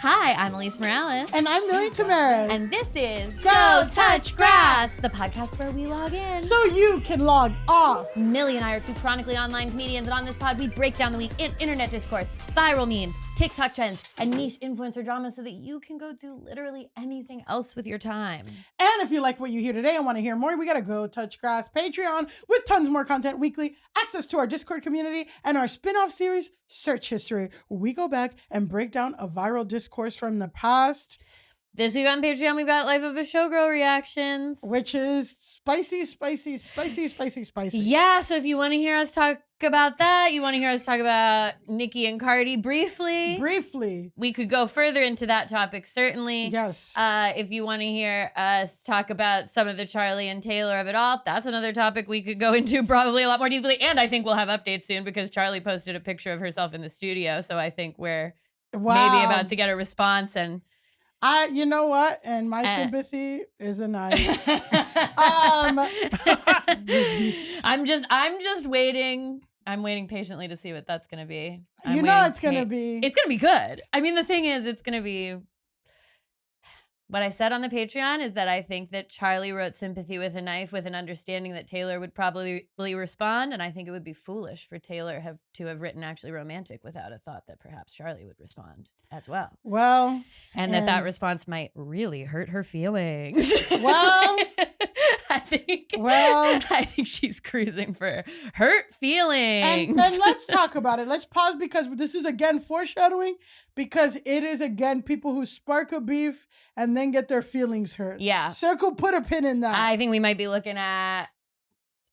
Hi, I'm Elise Morales. And I'm Millie Tamaris. And this is Go Touch Grass, the podcast where we log in so you can log off. Millie and I are two chronically online comedians, and on this pod, we break down the week in internet discourse, viral memes, TikTok trends, and niche influencer drama so that you can go do literally anything else with your time. And if you like what you hear today and want to hear more, we got to Go Touch Grass Patreon with tons more content weekly, access to our Discord community, and our spin-off series, Search History, where we go back and break down a viral discourse from the past. This week on Patreon, we've got Life of a Showgirl reactions. Which is spicy. Yeah, so if you want to hear us talk about that, you want to hear us talk about Nicki and Cardi briefly. We could go further into that topic, certainly. Yes. If you want to hear us talk about some of the Charlie and Taylor of it all, that's another topic we could go into probably a lot more deeply. And I think we'll have updates soon because Charlie posted a picture of herself in the studio. So I think we're maybe about to get a response. And you know what? And my sympathy is a knife. I'm just waiting. I'm waiting patiently to see what that's going to be. It's going to be. It's going to be good. I mean, the thing is, it's going to be. What I said on the Patreon is that I think that Charlie wrote sympathy with a knife with an understanding that Taylor would probably respond. And I think it would be foolish for Taylor to have written actually romantic without a thought that perhaps Charlie would respond as well. Well. And that response might really hurt her feelings. Well. I think she's cruising for hurt feelings. And let's talk about it. Let's pause because this is again foreshadowing because it is again people who spark a beef and then get their feelings hurt. Yeah. Circle, put a pin in that. I think we might be looking at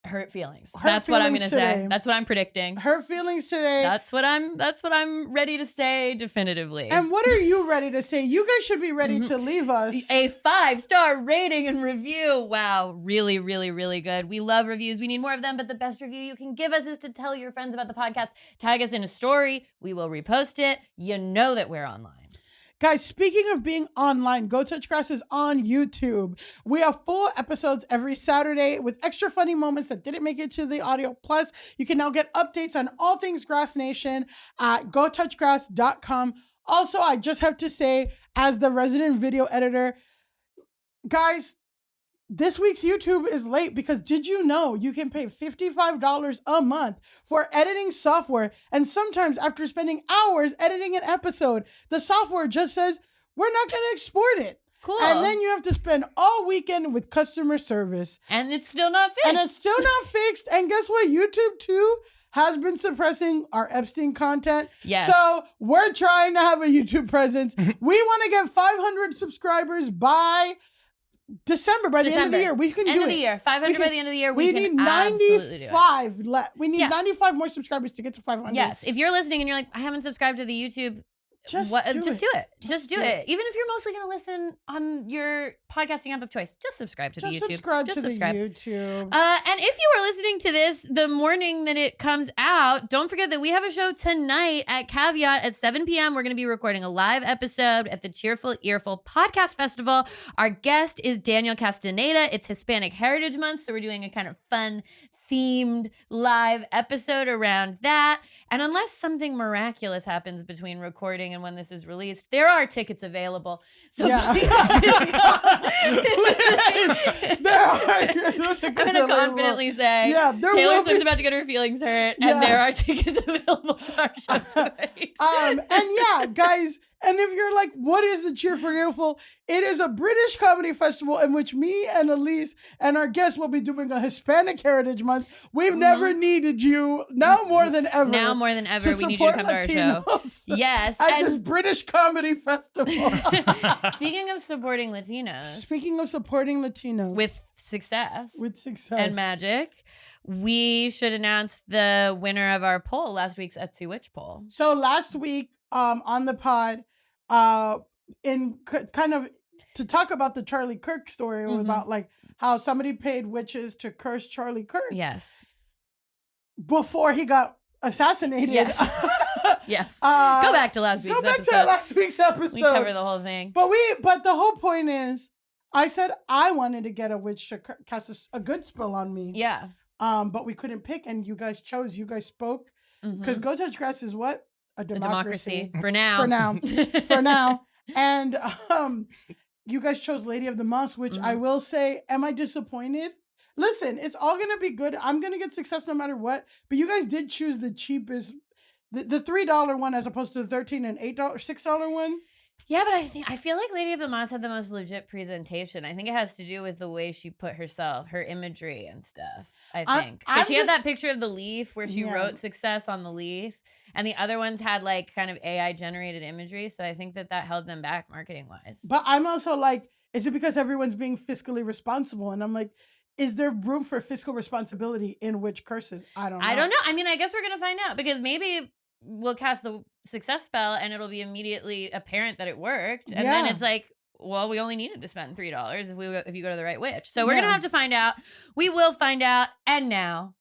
hurt feelings. That's what I'm going to say. That's what I'm predicting. Hurt feelings today. That's what I'm ready to say definitively. And what are you ready to say? You guys should be ready to leave us a 5-star rating and review. Wow. Really, really, really good. We love reviews. We need more of them, but the best review you can give us is to tell your friends about the podcast. Tag us in a story. We will repost it. You know that we're online. Guys, speaking of being online, Go Touch Grass is on YouTube. We have full episodes every Saturday with extra funny moments that didn't make it to the audio. Plus, you can now get updates on all things Grass Nation at gotouchgrass.com. Also, I just have to say, as the resident video editor, guys, this week's YouTube is late because did you know you can pay $55 a month for editing software? And sometimes after spending hours editing an episode, the software just says, we're not going to export it. Cool. And then you have to spend all weekend with customer service. And it's still not fixed. And guess what? YouTube too has been suppressing our Epstein content. Yes. So we're trying to have a YouTube presence. We want to get 500 subscribers by December, by the end of the year. We can do it. End of the year. 500 by the end of the year. We need can 95 we need 95 more subscribers to get to 500. Yes. If you're listening and you're like, I haven't subscribed to the YouTube, just do it. Just do it. Even if you're mostly going to listen on your podcasting app of choice, just subscribe to the YouTube. Subscribe to the YouTube. And if you are listening to this the morning that it comes out, don't forget that we have a show tonight at Caveat at 7 p.m. We're going to be recording a live episode at the Cheerful Earful Podcast Festival. Our guest is Daniel Castaneda. It's Hispanic Heritage Month, so we're doing a kind of fun themed live episode around that. And unless something miraculous happens between recording and when this is released, there are tickets available. So please there are tickets I'm going to confidently say Taylor Swift's about to get her feelings hurt, and there are tickets available to our show tonight. And yeah, guys, and if you're like, what is the Cheer for Earful? It is a British comedy festival in which me and Elise and our guests will be doing a Hispanic Heritage Month. We've never needed you, now more than ever. Now more than ever, we need you to come to our show. Yes. At this British comedy festival. Speaking of supporting Latinos. With success. And magic. We should announce the winner of our poll, last week's Etsy Witch poll. So last week on the pod, in kind of to talk about the Charlie Kirk story, it was about like how somebody paid witches to curse Charlie Kirk. Yes. Before he got assassinated. Yes. Yes. Go back to last week's episode. We cover the whole thing. But the whole point is, I said I wanted to get a witch to cast a good spell on me. Yeah. But we couldn't pick, and you guys chose. You guys spoke. Because Go Touch Grass is what? A democracy. For now. For now. And you guys chose Lady of the Moss, which I will say, am I disappointed? Listen, it's all going to be good. I'm going to get success no matter what. But you guys did choose the cheapest, the $3 one as opposed to the $13 and $6 one. Yeah, but I feel like Lady of the Moss had the most legit presentation. I think it has to do with the way she put herself, her imagery and stuff. I think because she had that picture of the leaf where she wrote success on the leaf, and the other ones had like kind of AI generated imagery. So I think that held them back marketing wise. But I'm also like, is it because everyone's being fiscally responsible? And I'm like, is there room for fiscal responsibility in which curses? I don't know. I mean, I guess we're gonna find out because maybe we'll cast the success spell and it'll be immediately apparent that it worked. And then it's like, well, we only needed to spend $3 if you go to the right witch. So we're going to have to find out. We will find out. And now,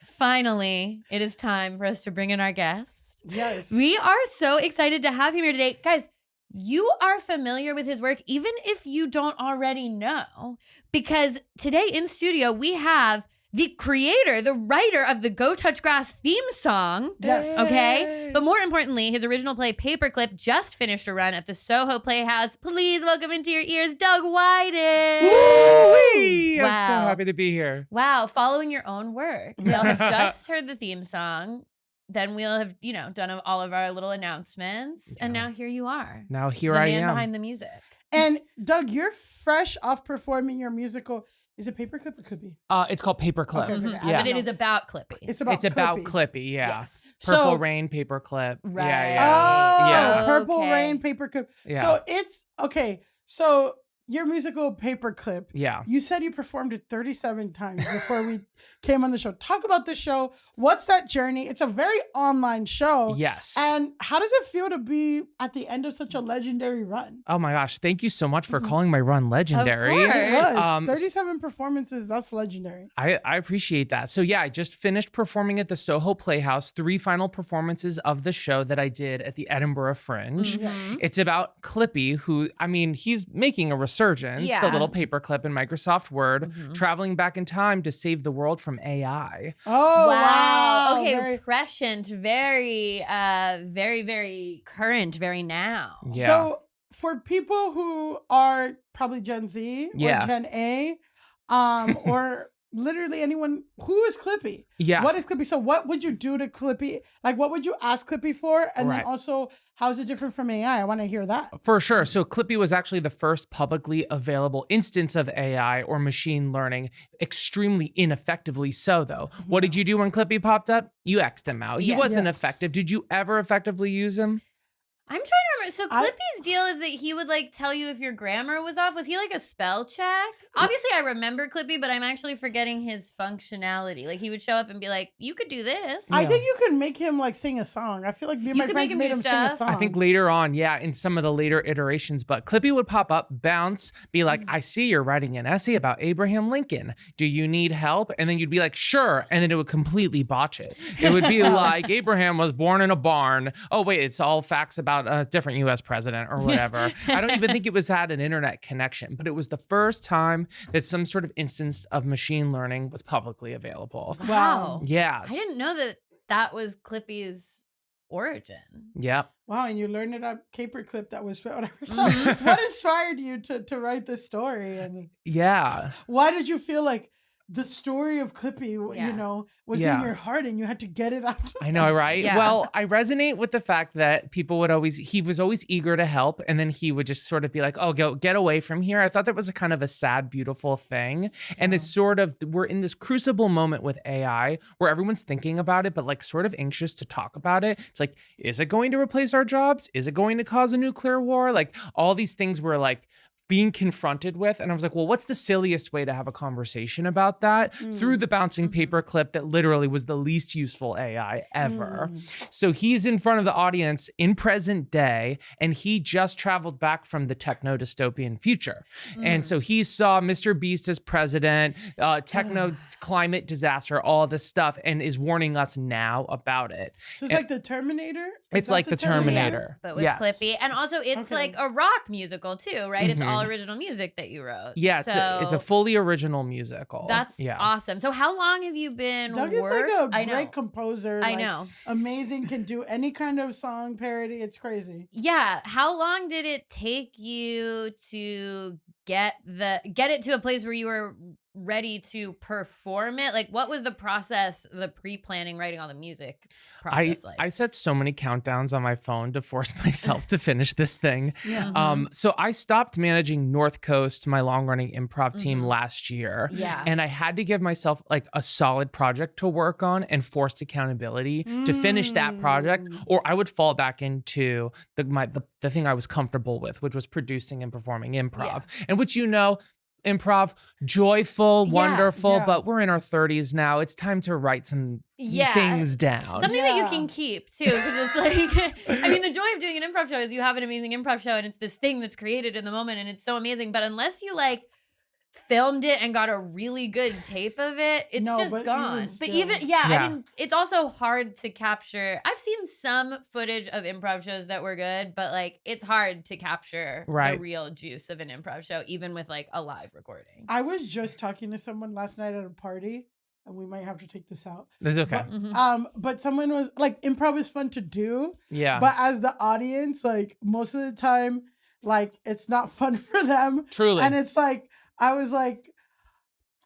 finally, it is time for us to bring in our guest. Yes. We are so excited to have him here today. Guys, you are familiar with his work, even if you don't already know, because today in studio, we have the creator, the writer of the Go Touch Grass theme song. Yes. Okay. But more importantly, his original play, Paperclip, just finished a run at the Soho Playhouse. Please welcome into your ears, Doug Whiten. Woo-wee! I'm so happy to be here. Wow. Following your own work. Y'all have just heard the theme song. Then we'll have, done all of our little announcements. Yeah. And now here you are. Now here I am. The man behind the music. And Doug, you're fresh off performing your musical. Is it Paperclip or Clippy? It's called Paperclip. Okay. Yeah. But it is about Clippy. It's about Clippy, yeah. Yes. Purple Rain, Paperclip. Right. Yeah. Purple Rain, Paperclip. Yeah. So it's, okay, so your musical Paperclip. Yeah. You said you performed it 37 times before we came on the show. Talk about the show. What's that journey? It's a very online show. Yes. And how does it feel to be at the end of such a legendary run? Oh my gosh. Thank you so much for calling my run legendary. Of course. It was. 37 performances. That's legendary. I appreciate that. So yeah, I just finished performing at the Soho Playhouse, 3 final performances of the show that I did at the Edinburgh Fringe. Mm-hmm. It's about Clippy, who, he's making a resurgence, the little paperclip in Microsoft Word, traveling back in time to save the world from AI. Oh, wow. Okay, very prescient, very, very, very current, very now. Yeah. So for people who are probably Gen Z or Gen A, or literally anyone, who is Clippy? Yeah. What is Clippy? So what would you do to Clippy? Like, what would you ask Clippy for? And then also, how is it different from AI? I want to hear that. For sure. So Clippy was actually the first publicly available instance of AI or machine learning, extremely ineffectively so, though. What did you do when Clippy popped up? You X'd him out. He wasn't effective. Did you ever effectively use him? I'm trying to remember. So Clippy's deal is that he would tell you if your grammar was off. Was he like a spell check? Obviously, I remember Clippy, but I'm actually forgetting his functionality. Like he would show up and be like, "You could do this." I think you can make him sing a song. I feel like me and my friends made him sing a song. I think later on, in some of the later iterations, but Clippy would pop up, bounce, be like, "I see you're writing an essay about Abraham Lincoln. Do you need help?" And then you'd be like, "Sure," and then it would completely botch it. It would be like, Abraham was born in a barn. Oh wait, it's all facts about a different U.S. president or whatever. I don't even think it had an internet connection, but it was the first time that some sort of instance of machine learning was publicly available. Wow. Yeah. I didn't know that was Clippy's origin. Yep. Wow, and you learned it at Paperclip. That was whatever. So what inspired you to write this story? And why did you feel like the story of Clippy, was in your heart and you had to get it out? I know, right? Yeah. Well, I resonate with the fact that people he was always eager to help. And then he would just sort of be like, "Oh, get away from here." I thought that was a kind of a sad, beautiful thing. And it's sort of, we're in this crucible moment with AI where everyone's thinking about it, but sort of anxious to talk about it. It's like, is it going to replace our jobs? Is it going to cause a nuclear war? All these things were being confronted with. And I was like, well, what's the silliest way to have a conversation about that? Through the bouncing paperclip that literally was the least useful AI ever. So he's in front of the audience in present day, and he just traveled back from the techno dystopian future. And so he saw Mr. Beast as president, techno climate disaster, all this stuff, and is warning us now about it. So it's like the Terminator? It's like the Terminator. But with Clippy. And also it's like a rock musical too, right? It's all original music that you wrote. Yeah, so it's a fully original musical. That's awesome. So how long have you been Doug is like a great composer. I know. Amazing, can do any kind of song parody. It's crazy. Yeah. How long did it take you to get it to a place where you were ready to perform it? Like, what was the process, the pre-planning, writing all the music process like? I set so many countdowns on my phone to force myself to finish this thing. Yeah. So I stopped managing North Coast, my long-running improv team, last year. Yeah. And I had to give myself like a solid project to work on and forced accountability to finish that project, or I would fall back into the thing I was comfortable with, which was producing and performing improv. And which, improv, joyful, wonderful, but we're in our 30s now. It's time to write some things down. Something that you can keep too, because it's like, I mean, the joy of doing an improv show is you have an amazing improv show and it's this thing that's created in the moment and it's so amazing. But unless you like filmed it and got a really good tape of it, it's just gone. But I mean, it's also hard to capture. I've seen some footage of improv shows that were good, but like it's hard to capture the real juice of an improv show, even with like a live recording. I was just talking to someone last night at a party, and we might have to take this out. That's okay. But someone was like, improv is fun to do. Yeah. But as the audience, like most of the time, like it's not fun for them. Truly. And it's like, I was like,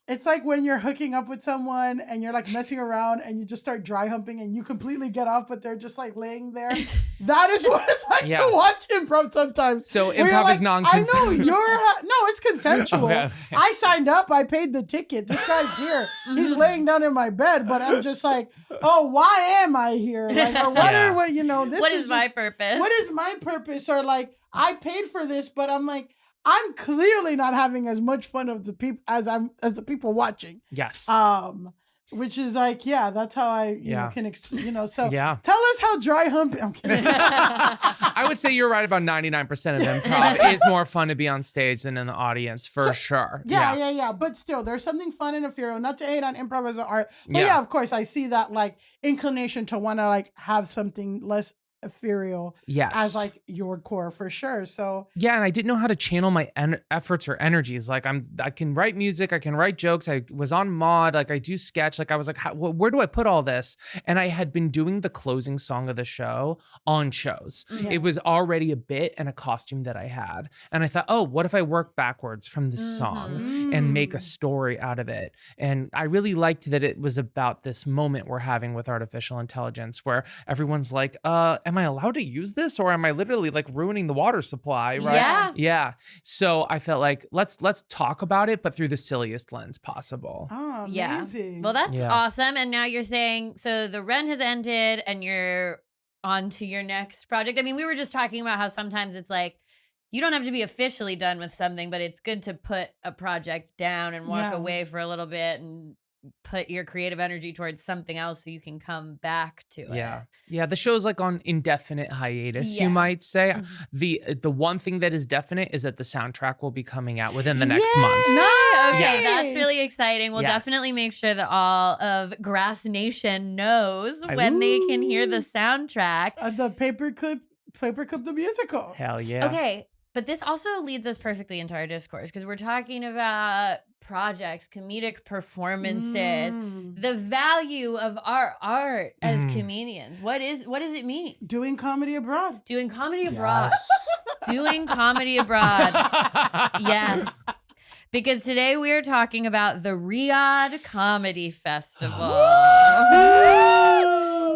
it's like when you're hooking up with someone and you're like messing around and you just start dry humping and you completely get off, but they're just like laying there. That is what it's like to watch improv sometimes. So improv is non-consensual. I know no, it's consensual. Okay. I signed up. I paid the ticket. This guy's here. He's laying down in my bed, but I'm just like, oh, why am I here? Like, or what is my purpose? What is my purpose? Or like, I paid for this, but I'm like, I'm clearly not having as much fun of the people as the people watching. Yes. Which is like, that's how I can so tell us how dry humping. I'm kidding. I would say you're right about 99% of improv is more fun to be on stage than in the audience for sure. Yeah. But still, there's something fun and ethereal. Not to hate on improv as an art, but of course, I see that like inclination to want to like have something less ethereal as like your core for sure. So and I didn't know how to channel my efforts or energies. Like I can write music, I can write jokes, I was on mod, like I do sketch, like I was like, where do I put all this? And I had been doing the closing song of the show on shows. It was already a bit and a costume that I had, and I thought, oh, what if I work backwards from this song and make a story out of it? And I really liked that it was about this moment we're having with artificial intelligence where everyone's like, am I allowed to use this, or am I literally like ruining the water supply? Right? Yeah. So I felt like let's talk about it, but through the silliest lens possible. Oh, amazing. Yeah. Well, that's awesome. And now you're saying, so the rent has ended and you're on to your next project. I mean, we were just talking about how sometimes it's like, you don't have to be officially done with something, but it's good to put a project down and walk away for a little bit and put your creative energy towards something else so you can come back to it. Yeah, the show's like on indefinite hiatus, you might say. The one thing that is definite is that the soundtrack will be coming out within the next month. Nice. Okay, that's really exciting. We'll definitely make sure that all of Grass Nation knows when they can hear the soundtrack. The Paperclip the musical. Hell yeah. Okay, but this also leads us perfectly into our discourse because we're talking about projects, comedic performances, the value of our art as comedians. What does it mean? Doing comedy abroad. Doing comedy abroad. Doing comedy abroad. Yes. Because today we are talking about the Riyadh Comedy Festival.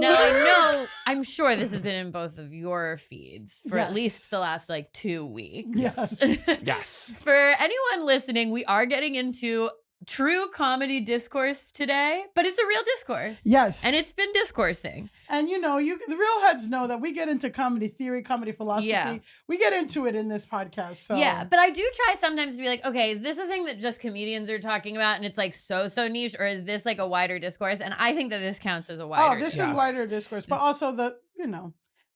Now, I'm sure this has been in both of your feeds for at least the last like 2 weeks. Yes. For anyone listening, we are getting into true comedy discourse today, but it's a real discourse. Yes. And it's been discoursing. And the real heads know that we get into comedy theory, comedy philosophy. Yeah. We get into it in this podcast. So yeah, but I do try sometimes to be like, okay, is this a thing that just comedians are talking about and it's like so niche, or is this like a wider discourse? And I think that this counts as a wider discourse. Is wider discourse, but also the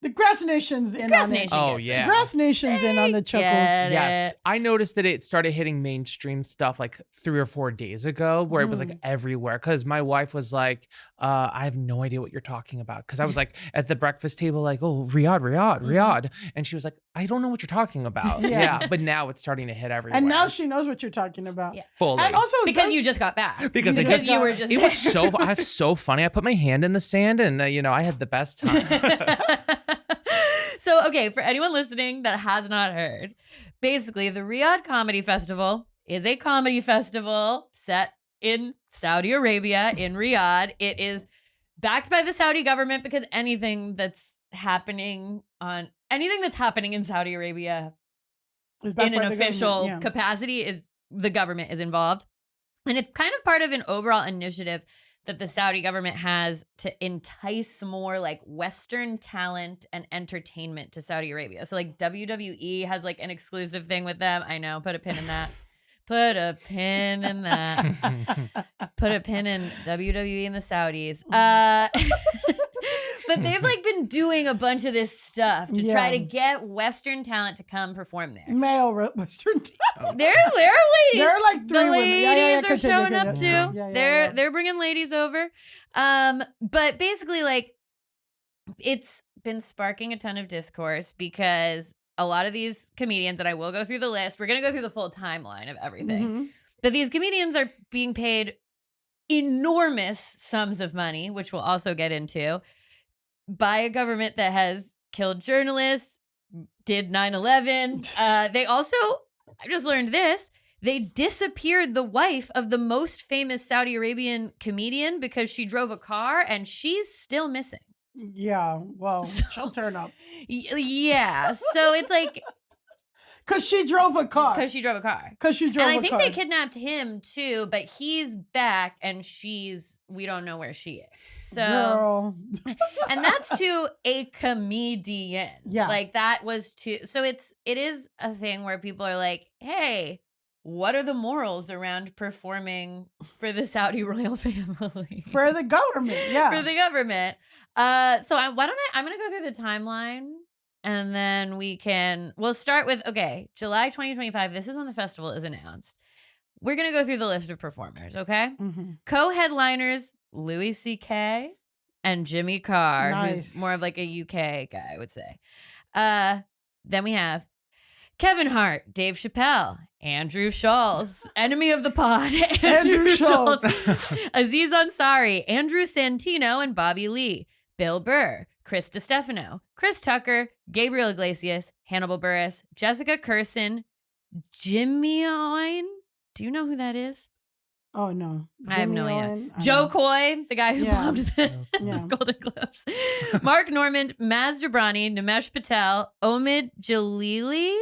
The Grass Nation's in Grass on Nation it. Oh, gets it. yeah. Grass Nation's in on the chuckles. get Yes, it. I noticed that it started hitting mainstream stuff like 3 or 4 days ago, where it was like everywhere. Because my wife was like, "I have no idea what you're talking about." Because I was like at the breakfast table, like, "Oh, Riyadh," and she was like, "I don't know what you're talking about." Yeah. But now it's starting to hit everywhere. And now she knows what you're talking about. Yeah. fully. And also Because you just got back. Because I because just you were just it was so funny. I put my hand in the sand, and I had the best time. So, okay, for anyone listening that has not heard, basically the Riyadh Comedy Festival is a comedy festival set in Saudi Arabia, in Riyadh. It is backed by the Saudi government because anything that's happening in Saudi Arabia It's backed in by an the official government, yeah. capacity is the government is involved. And it's kind of part of an overall initiative that the Saudi government has to entice more like Western talent and entertainment to Saudi Arabia. So like WWE has like an exclusive thing with them. I know, put a pin in that. Put a pin in that. Put a pin in WWE and the Saudis. But they've like been doing a bunch of this stuff to try to get Western talent to come perform there. Male Western. There are ladies. There are like 3 The women. ladies are continue, showing up continue. too. Yeah. They're bringing ladies over. But basically, like, it's been sparking a ton of discourse because a lot of these comedians, and I will go through the list. We're gonna go through the full timeline of everything. Mhm. But these comedians are being paid enormous sums of money, which we'll also get into, by a government that has killed journalists, did 9/11. They also, I just learned this, they disappeared the wife of the most famous Saudi Arabian comedian because she drove a car and she's still missing. Yeah, well, she'll turn up. Yeah. So it's like, Because she drove a car. because she drove a car. Because she drove And I a think car. they kidnapped him too, but he's back and we don't know where she is. So, Girl. and that's to a comedian. Yeah. Like that was so it is a thing where people are like, hey, what are the morals around performing for the Saudi royal family? For the government, yeah. For the government. So I'm going to go through the timeline. And then we'll start with, July 2025. This is when the festival is announced. We're going to go through the list of performers, okay? Mm-hmm. Co-headliners, Louis C.K. and Jimmy Carr, Nice. who's more of like a UK guy, I would say. Then we have Kevin Hart, Dave Chappelle, Andrew Schultz, enemy of the pod, Andrew Schultz. Aziz Ansari, Andrew Santino, and Bobby Lee, Bill Burr, Chris DiStefano, Chris Tucker, Gabriel Iglesias, Hannibal Buress, Jessica Kirson, Jimmy Owen. Do you know who that is? Oh, no. I have no Jimmy idea. Owen? I Joe don't- Coy, the guy who Yeah. bombed the Yeah. Golden Globes. Mark Normand, Maz Jobrani, Nimesh Patel, Omid Jalili,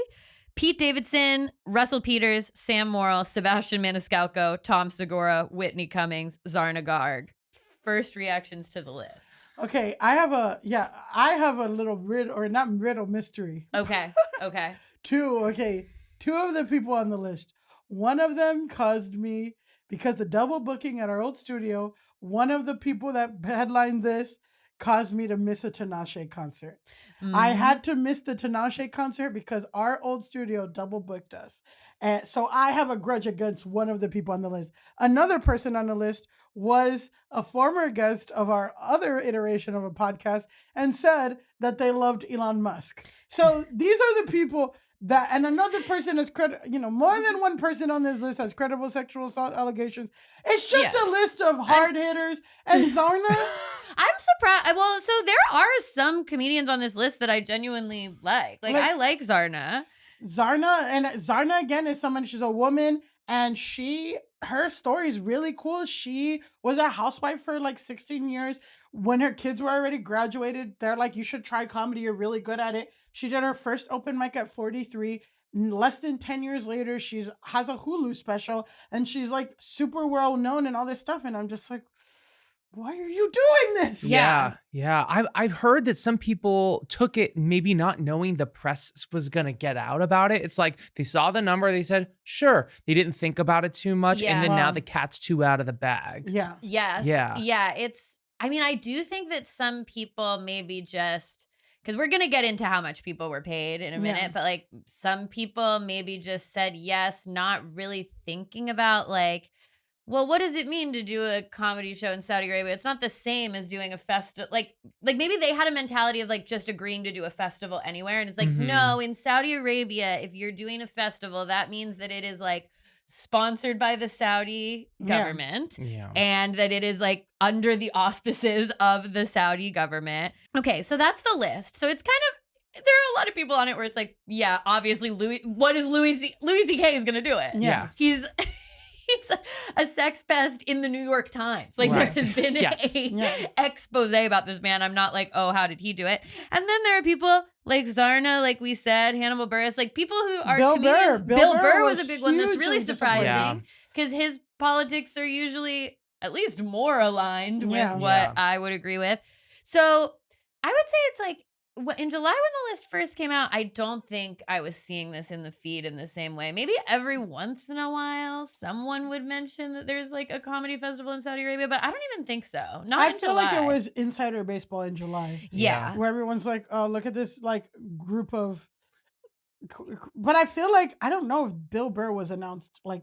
Pete Davidson, Russell Peters, Sam Morrill, Sebastian Maniscalco, Tom Segura, Whitney Cummings, Zarna Garg. First reactions to the list. Okay, I have a little riddle mystery. Okay. Two of the people on the list. One of them caused me, because the double booking at our old studio, one of the people that headlined this caused me to miss a Tinashe concert. I had to miss the Tinashe concert because our old studio double booked us. And so I have a grudge against one of the people on the list. Another person on the list was a former guest of our other iteration of a podcast and said that they loved Elon Musk. So these are the people that, and another person is more than one person on this list has credible sexual assault allegations. It's just a list of hard hitters. And Zarna, I'm surprised. Well, so there are some comedians on this list that I genuinely like. Like I like Zarna. Zarna again is someone, she's a woman, and her story is really cool. She was a housewife for like 16 years. When her kids were already graduated, they're like, you should try comedy. You're really good at it. She did her first open mic at 43. Less than 10 years later, has a Hulu special, and she's like super well known and all this stuff. And I'm just like, why are you doing this? Yeah. I've heard that some people took it maybe not knowing the press was going to get out about it. It's like they saw the number, they said, sure. They didn't think about it too much. Yeah. And then now the cat's too out of the bag. Yeah. Yes. Yeah. Yeah. I do think that some people maybe just because we're going to get into how much people were paid in a minute, Yeah. but like some people maybe just said yes, not really thinking about like, well, what does it mean to do a comedy show in Saudi Arabia? It's not the same as doing a festival. Like maybe they had a mentality of like just agreeing to do a festival anywhere. And it's like, no, in Saudi Arabia, if you're doing a festival, that means that it is like sponsored by the Saudi government and that it is like under the auspices of the Saudi government. Okay, so that's the list. So it's kind of, there are a lot of people on it where it's like, yeah, obviously Louis C.K. is going to do it. Yeah. He's a sex pest in the New York Times. Like there has been a expose about this man. I'm not like, oh, how did he do it? And then there are people like Zarna, like we said, Hannibal Buress, like people who are comedians. Bill Burr was a big one that's really surprising because his politics are usually at least more aligned with what I would agree with. So I would say it's like, in July when the list first came out, I don't think I was seeing this in the feed in the same way. Maybe every once in a while, someone would mention that there's like a comedy festival in Saudi Arabia, but I don't even think so. Not in July. I feel like it was Insider Baseball in July. Yeah. Where everyone's like, oh, look at this like group of... But I feel like, I don't know if Bill Burr was announced. Like,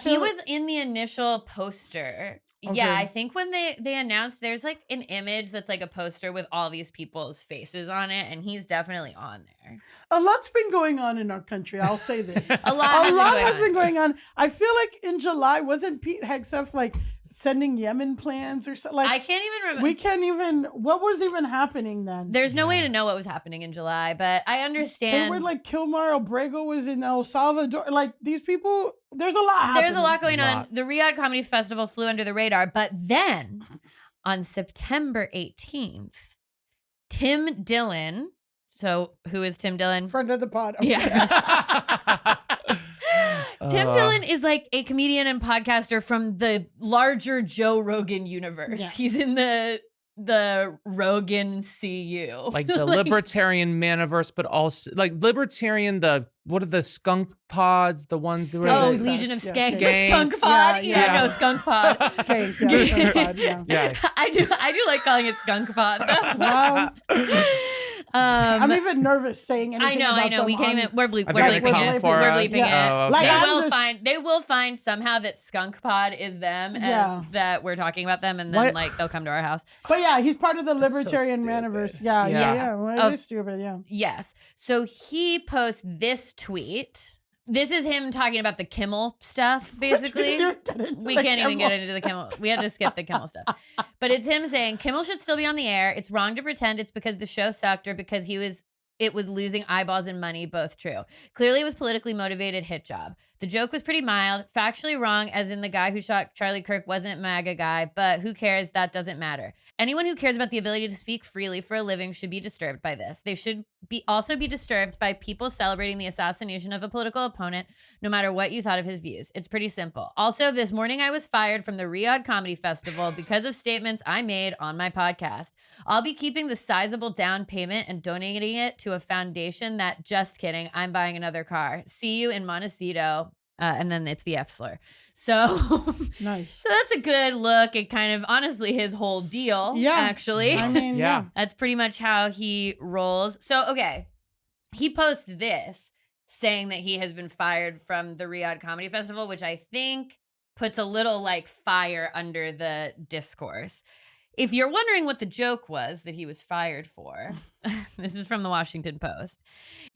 he was in the initial poster. Okay. Yeah, I think when they announced, there's like an image that's like a poster with all these people's faces on it, and he's definitely on there. A lot's been going on in our country, I'll say this. a lot has been going on. I feel like in July, wasn't Pete Hegseth like sending Yemen plans or something? Like, I can't even remember. We can't even, what was even happening then? There's no way to know what was happening in July, but I understand. They were like, Kilmar Abrego was in El Salvador. Like, these people, there's a lot happening. There's a lot going on. The Riyadh Comedy Festival flew under the radar, but then on September 18th, Tim Dillon, so who is Tim Dillon? Friend of the pod. Okay. Yeah. Tim Dillon is like a comedian and podcaster from the larger Joe Rogan universe. Yeah. He's in the Rogan CU. Like the libertarian maniverse, but also like libertarian, what are the skunk pods? The ones that were Legion of Skank. The skunk pod? No, skunk pod. Skank, skunk pod, yeah. I do like calling it skunk pod though. Wow. I'm even nervous saying anything. I know. We can't even. We're bleeping it. Oh, okay. They will find somehow that Skunk Pod is them, and that we're talking about them, and then like they'll come to our house. But yeah, he's part of the libertarian maniverse. Yeah. Well, it is stupid. Yeah. Yes. So he posts this tweet. This is him talking about the Kimmel stuff, basically. We can't even get into the Kimmel. We had to skip the Kimmel stuff. But it's him saying, Kimmel should still be on the air. It's wrong to pretend it's because the show sucked or because it was losing eyeballs and money, both true. Clearly, it was politically motivated hit job. The joke was pretty mild, factually wrong, as in the guy who shot Charlie Kirk wasn't a MAGA guy, but who cares? That doesn't matter. Anyone who cares about the ability to speak freely for a living should be disturbed by this. They should also be disturbed by people celebrating the assassination of a political opponent, no matter what you thought of his views. It's pretty simple. Also, this morning I was fired from the Riyadh Comedy Festival because of statements I made on my podcast. I'll be keeping the sizable down payment and donating it to a foundation that, just kidding, I'm buying another car. See you in Montecito. And then it's the F slur. So nice. So that's a good look at kind of honestly his whole deal. Yeah. Actually. I mean, yeah. That's pretty much how he rolls. So, okay. He posts this saying that he has been fired from the Riyadh Comedy Festival, which I think puts a little like fire under the discourse. If you're wondering what the joke was that he was fired for, this is from the Washington Post.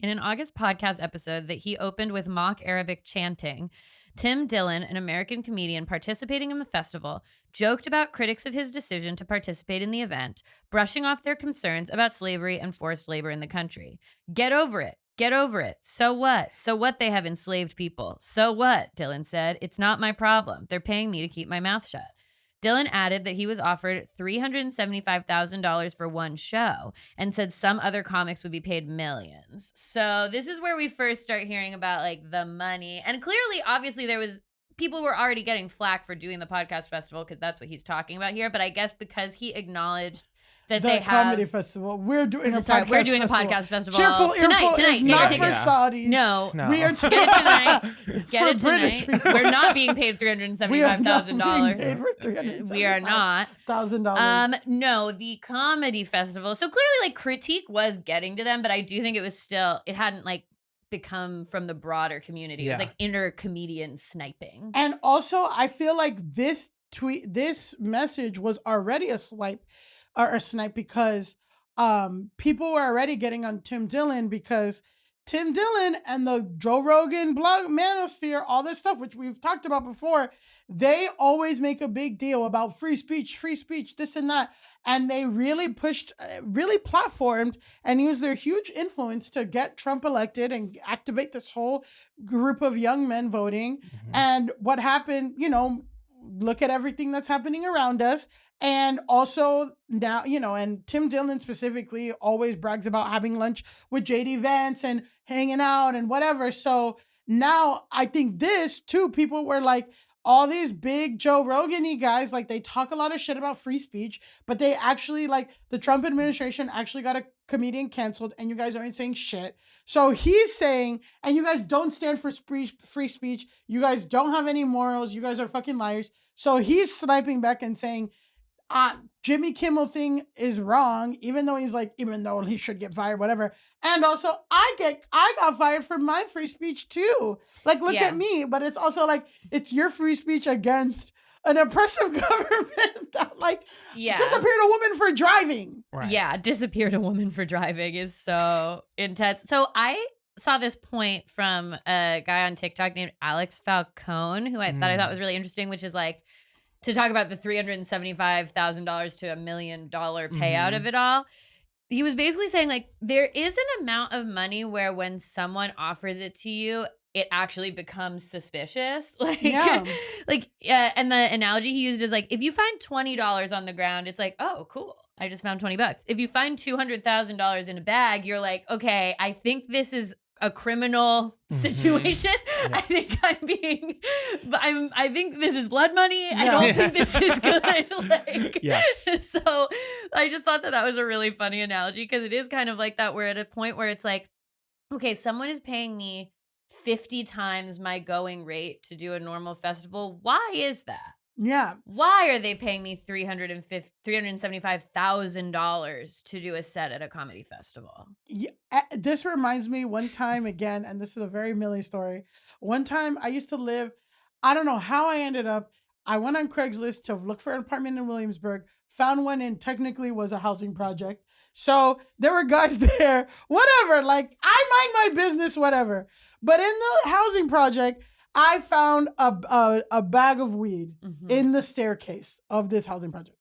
In an August podcast episode that he opened with mock Arabic chanting, Tim Dillon, an American comedian participating in the festival, joked about critics of his decision to participate in the event, brushing off their concerns about slavery and forced labor in the country. Get over it. Get over it. So what? So what they have enslaved people? So what? Dillon said. It's not my problem. They're paying me to keep my mouth shut. Dillon added that he was offered $375,000 for one show and said some other comics would be paid millions. So this is where we first start hearing about like the money. And clearly, obviously, people were already getting flack for doing the podcast festival because that's what he's talking about here. But I guess because he acknowledged that the they have. comedy festival. We're doing a Sorry, podcast we're doing festival. a podcast festival. Cheerful Earful tonight. is not for Yeah. Saudis. No. We are Get it tonight. Get it British tonight. people. We're not being paid $375,000. We are not. $1,000. No, the comedy festival. So clearly, like, critique was getting to them, but I do think it was still, it hadn't like become from the broader community. It was like inner comedian sniping. And also, I feel like this message was already a swipe or a snipe because people were already getting on Tim Dillon because Tim Dillon and the Joe Rogan blog manosphere, all this stuff, which we've talked about before, they always make a big deal about free speech, this and that. And they really pushed, really platformed and used their huge influence to get Trump elected and activate this whole group of young men voting. Mm-hmm. And what happened, you know, look at everything that's happening around us. And also now, you know, and Tim Dillon specifically always brags about having lunch with JD Vance and hanging out and whatever. So now I think this too, people were like, all these big Joe Rogan-y guys, like they talk a lot of shit about free speech, but they actually like the Trump administration actually got a comedian canceled and you guys aren't saying shit. So he's saying, and you guys don't stand for free speech. You guys don't have any morals. You guys are fucking liars. So he's sniping back and saying, Jimmy Kimmel thing is wrong, even though he should get fired, whatever. And also I got fired for my free speech too. Like, look at me. But it's also like, it's your free speech against an oppressive government that disappeared a woman for driving. Right. Yeah, disappeared a woman for driving is so intense. So I saw this point from a guy on TikTok named Alex Falcone, who I thought was really interesting, which is like, to talk about the $375,000 to $1 million payout of it all. He was basically saying, like, there is an amount of money where when someone offers it to you, it actually becomes suspicious. Like, and the analogy he used is like, if you find $20 on the ground, it's like, oh, cool, I just found $20. If you find $200,000 in a bag, you're like, okay, I think this is a criminal situation. Yes. I think I think this is blood money. I don't think this is good. So I just thought that was a really funny analogy because it is kind of like that. We're at a point where it's like, okay, someone is paying me 50 times my going rate to do a normal festival. Why is that? Yeah. Why are they paying me $375,000 to do a set at a comedy festival? Yeah, this reminds me one time again, and this is a very Millie story. One time I used to live, I don't know how I ended up, I went on Craigslist to look for an apartment in Williamsburg, found one and technically was a housing project. So there were guys there, whatever, like I mind my business, whatever. But in the housing project, I found a bag of weed in the staircase of this housing project.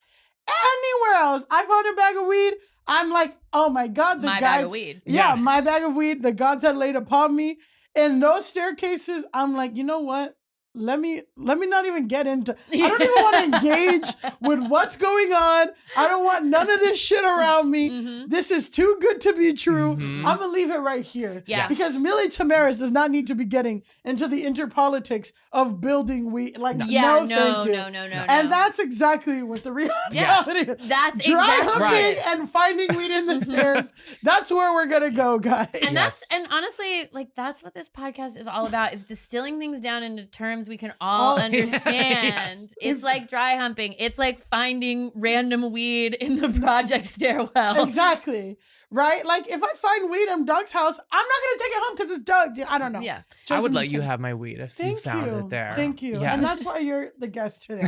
Anywhere else, I found a bag of weed. I'm like, oh my God, my bag of weed. Yeah, my bag of weed. The gods had laid upon me. In those staircases, I'm like, you know what? Let me not even get into, I don't even want to engage with what's going on. I don't want none of this shit around me. This is too good to be true. I'm going to leave it right here. Yes. Because Millie Tamaris does not need to be getting into the interpolitics of building weed. Like, no, thank you. No. And that's exactly what the reality is. That's Dry exactly humping and finding weed in the stairs. That's where we're going to go, guys. And and honestly, like, that's what this podcast is all about, is distilling things down into terms we can all understand. It's like dry humping. It's like finding random weed in the project stairwell. Exactly. Right? Like, if I find weed in Doug's house, I'm not going to take it home because it's Doug's. I don't know. Yeah. I would let you have my weed if you found it there. Thank you. Yes. And that's why you're the guest today.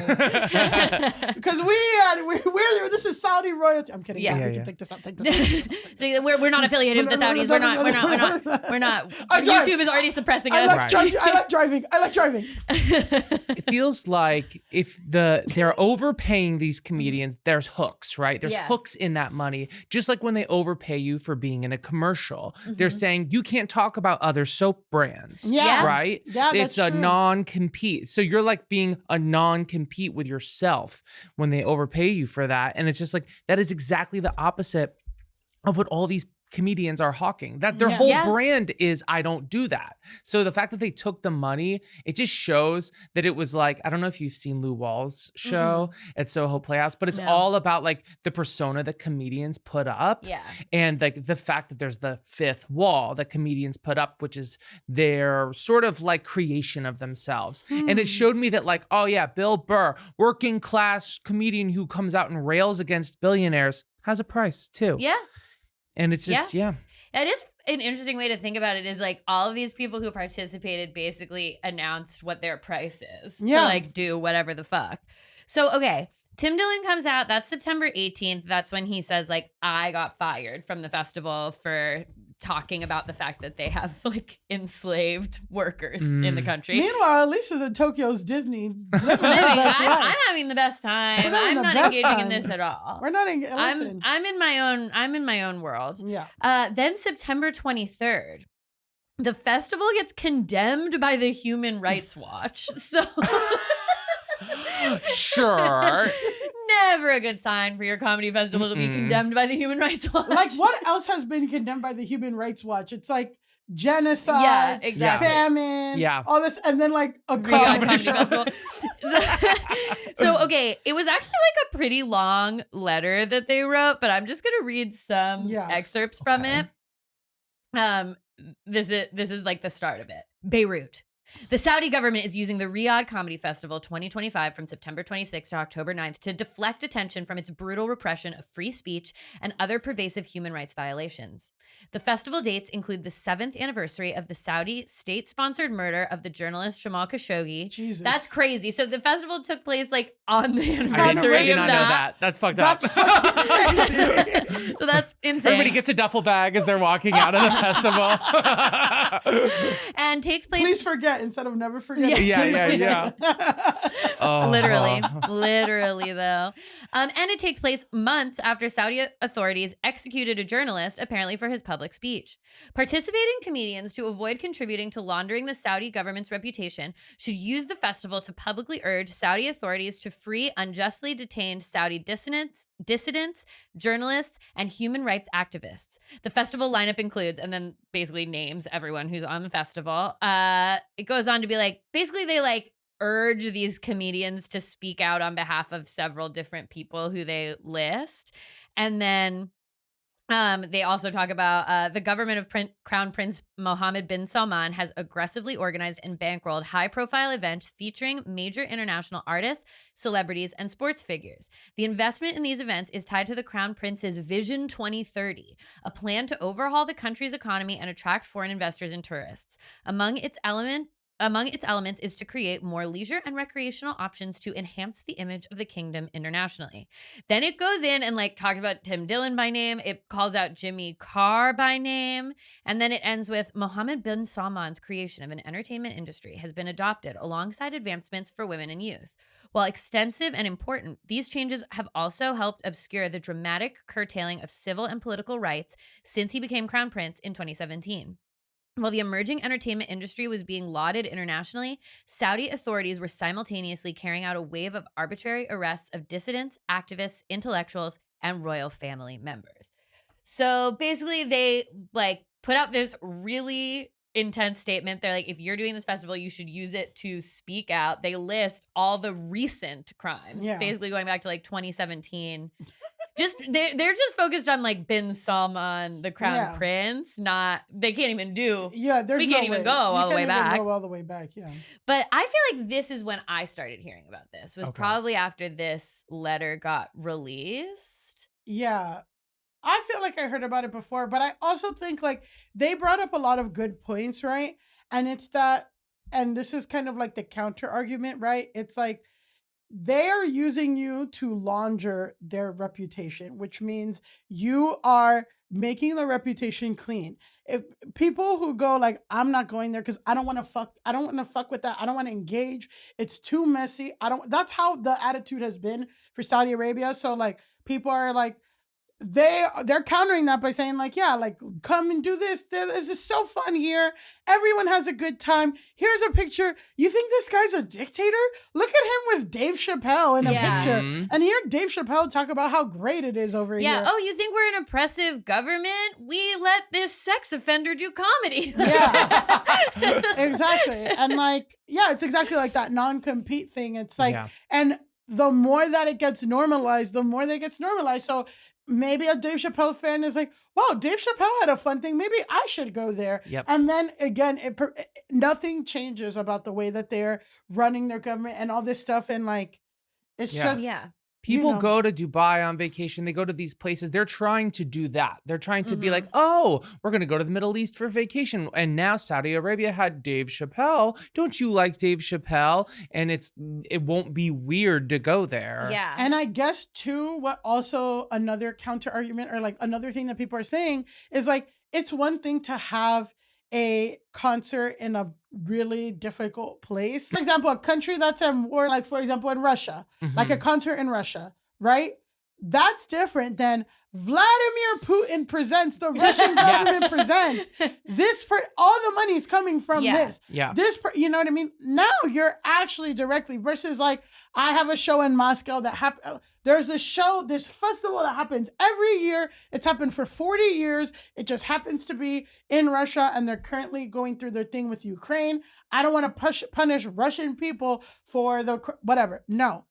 Because this is Saudi royalty. I'm kidding. We can take this out. See, we're not affiliated with the Saudis. We're not. YouTube is already suppressing us. I like driving. It feels like if they're overpaying these comedians, there's hooks, right? There's hooks in that money. Just like when they overpay you for being in a commercial. They're saying you can't talk about other soap brands. Right? Yeah, it's a non-compete. So you're like being a non-compete with yourself when they overpay you for that. And it's just like, that is exactly the opposite of what all these comedians are hawking. That their Yeah. whole Yeah. brand is, I don't do that. So the fact that they took the money, it just shows that it was like, I don't know if you've seen Lou Wall's show at Soho Playhouse, but it's No. all about like the persona that comedians put up. Yeah. And like the fact that there's the fifth wall that comedians put up, which is their sort of like creation of themselves. And it showed me that like, oh yeah, Bill Burr, working class comedian who comes out and rails against billionaires, has a price too. Yeah. And it's just, yeah. It is an interesting way to think about it, is like all of these people who participated basically announced what their price is to like do whatever the fuck. So, okay, Tim Dillon comes out. That's September 18th. That's when he says like, I got fired from the festival for talking about the fact that they have like enslaved workers in the country. Meanwhile, Lisa's at Tokyo's Disney. I'm having the best time. We're having I'm the not best engaging in time. this at all. We're not in. Listen. I'm in my own world. Yeah. Then September 23rd, the festival gets condemned by the Human Rights Watch. So Sure. never a good sign for your comedy festival to be condemned by the Human Rights Watch. Like, what else has been condemned by the Human Rights Watch? It's like genocide, Yeah, exactly. famine, Yeah. all this, and then like a Riyadh comedy show. Festival. So, okay, it was actually like a pretty long letter that they wrote, but I'm just gonna read some excerpts from it. This is like the start of it. Beirut. The Saudi government is using the Riyadh Comedy Festival 2025 from September 26th to October 9th to deflect attention from its brutal repression of free speech and other pervasive human rights violations. The festival dates include the 7th anniversary of the Saudi state-sponsored murder of the journalist Jamal Khashoggi. Jesus. That's crazy. So the festival took place like on the I anniversary did of not know that. That's fucked up. That's fucking crazy. So that's insane. Everybody gets a duffel bag as they're walking out of the festival. And takes place Please forget instead of never forgetting. Yeah. Oh. literally though. And it takes place months after Saudi authorities executed a journalist, apparently for his public speech. Participating comedians, to avoid contributing to laundering the Saudi government's reputation, should use the festival to publicly urge Saudi authorities to free unjustly detained Saudi dissidents, journalists, and human rights activists. The festival lineup includes, and then basically names everyone who's on the festival. It goes on to be like, basically they like urge these comedians to speak out on behalf of several different people who they list. And then they also talk about the government of Crown Prince Mohammed bin Salman has aggressively organized and bankrolled high-profile events featuring major international artists, celebrities, and sports figures. The investment in these events is tied to the Crown Prince's Vision 2030, a plan to overhaul the country's economy and attract foreign investors and tourists. Among its elements is to create more leisure and recreational options to enhance the image of the kingdom internationally. Then it goes in and like talks about Tim Dillon by name. It calls out Jimmy Carr by name. And then it ends with Mohammed bin Salman's creation of an entertainment industry has been adopted alongside advancements for women and youth. While extensive and important, these changes have also helped obscure the dramatic curtailing of civil and political rights since he became crown prince in 2017. While the emerging entertainment industry was being lauded internationally, Saudi authorities were simultaneously carrying out a wave of arbitrary arrests of dissidents, activists, intellectuals, and royal family members. So basically they like put out this really intense statement. They're like, if you're doing this festival, you should use it to speak out. They list all the recent crimes, basically going back to like 2017. They're just focused on like bin Salman, the crown prince. They can't even do. Yeah, we can't even go all the way back. Go all the way back. Yeah. But I feel like this is when I started hearing about this. Was probably after this letter got released. Yeah. I feel like I heard about it before, but I also think like they brought up a lot of good points, right? And it's that, and this is kind of like the counter argument, right? It's like they are using you to launder their reputation, which means you are making the reputation clean. If people who go like, I'm not going there because I don't want to fuck with that. I don't want to engage. It's too messy. That's how the attitude has been for Saudi Arabia. So like people are like, they're countering that by saying like, yeah, like come and do this. This is so fun here. Everyone has a good time. Here's a picture. You think this guy's a dictator? Look at him with Dave Chappelle in a picture. And hear Dave Chappelle talk about how great it is over here. Oh, you think we're an oppressive government? We let this sex offender do comedy. Yeah, exactly. And like, yeah, it's exactly like that non-compete thing. It's like, and the more that it gets normalized, the more that it gets normalized. So maybe a Dave Chappelle fan is like, wow, Dave Chappelle had a fun thing. Maybe I should go there. And then again, nothing changes about the way that they're running their government and all this stuff. And like, it's just... People go to Dubai on vacation. They go to these places. They're trying to do that. They're trying to be like, oh, we're going to go to the Middle East for vacation. And now Saudi Arabia had Dave Chappelle. Don't you like Dave Chappelle? And it won't be weird to go there. Yeah. And I guess too, what also another counter argument or like another thing that people are saying is like, it's one thing to have a concert in a really difficult place. For example, a country that's at war, like for example, in Russia, like a concert in Russia, right? That's different than Vladimir Putin presents, the Russian government presents this. All the money is coming from this. You know what I mean? Now you're actually directly versus like, I have a show in Moscow that happened. There's this festival that happens every year. It's happened for 40 years. It just happens to be in Russia, and they're currently going through their thing with Ukraine. I don't want to punish Russian people for the whatever. No.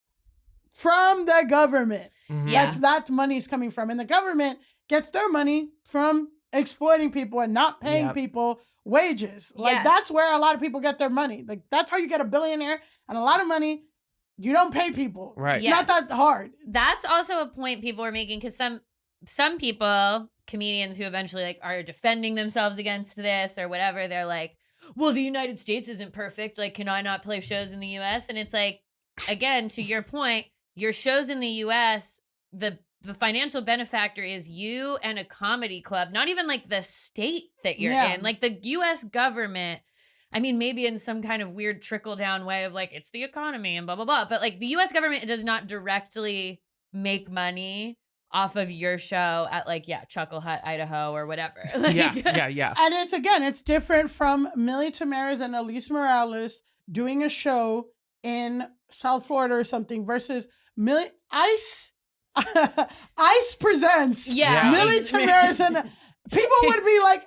From the government. That money is coming from. And the government gets their money from exploiting people and not paying people wages. Like that's where a lot of people get their money. Like that's how you get a billionaire and a lot of money. You don't pay people. Right. It's not that hard. That's also a point people are making because some people, comedians who eventually like are defending themselves against this or whatever, they're like, well, the United States isn't perfect. Like, can I not play shows in the US? And it's like, again, to your point, your shows in the US, the financial benefactor is you and a comedy club, not even like the state that you're in. Like the US government, I mean, maybe in some kind of weird trickle down way of like, it's the economy and blah, blah, blah. But like the US government does not directly make money off of your show at like, Chuckle Hut, Idaho or whatever. Like, And it's different from Millie Tamaris and Elise Morales doing a show in South Florida or something versus Ice presents Millie Tamaris, and people would be like,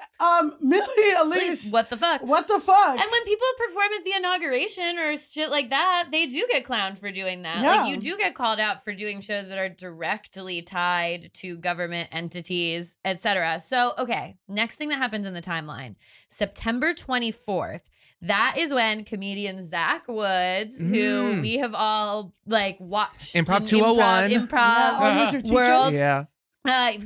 Millie, Elise, what the fuck? What the fuck? And when people perform at the inauguration or shit like that, they do get clowned for doing that. Yeah. Like you do get called out for doing shows that are directly tied to government entities, etc. So, okay, next thing that happens in the timeline, September 24th. That is when comedian Zach Woods, who we have all like watched Improv 201, Improv World.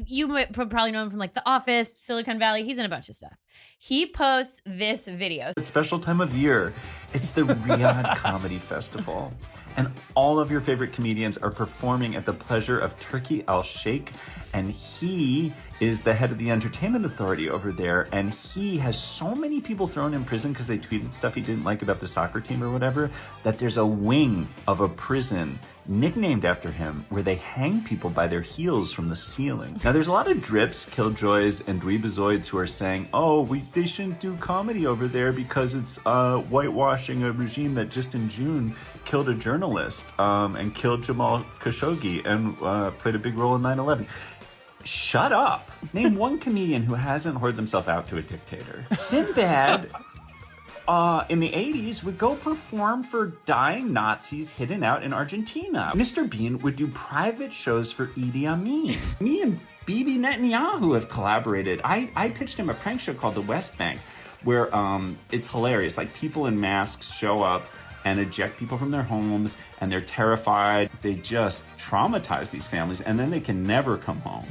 You might probably know him from like The Office, Silicon Valley. He's in a bunch of stuff. He posts this video. It's special time of year. It's the Riyadh Comedy Festival. And all of your favorite comedians are performing at the pleasure of Turki Al-Sheikh. And he is the head of the entertainment authority over there. And he has so many people thrown in prison because they tweeted stuff he didn't like about the soccer team or whatever, that there's a wing of a prison nicknamed after him where they hang people by their heels from the ceiling. Now there's a lot of drips, killjoys, and dweebazoids who are saying, oh, they shouldn't do comedy over there because it's whitewashing a regime that just in June killed a journalist and killed Jamal Khashoggi and played a big role in 9/11. Shut up. Name one comedian who hasn't whored themselves out to a dictator. Sinbad in the 80s would go perform for dying Nazis hidden out in Argentina. Mr. Bean would do private shows for Idi Amin. Me and Bibi Netanyahu have collaborated. I pitched him a prank show called The West Bank, where it's hilarious. Like people in masks show up and eject people from their homes, and they're terrified. They just traumatize these families, and then they can never come home.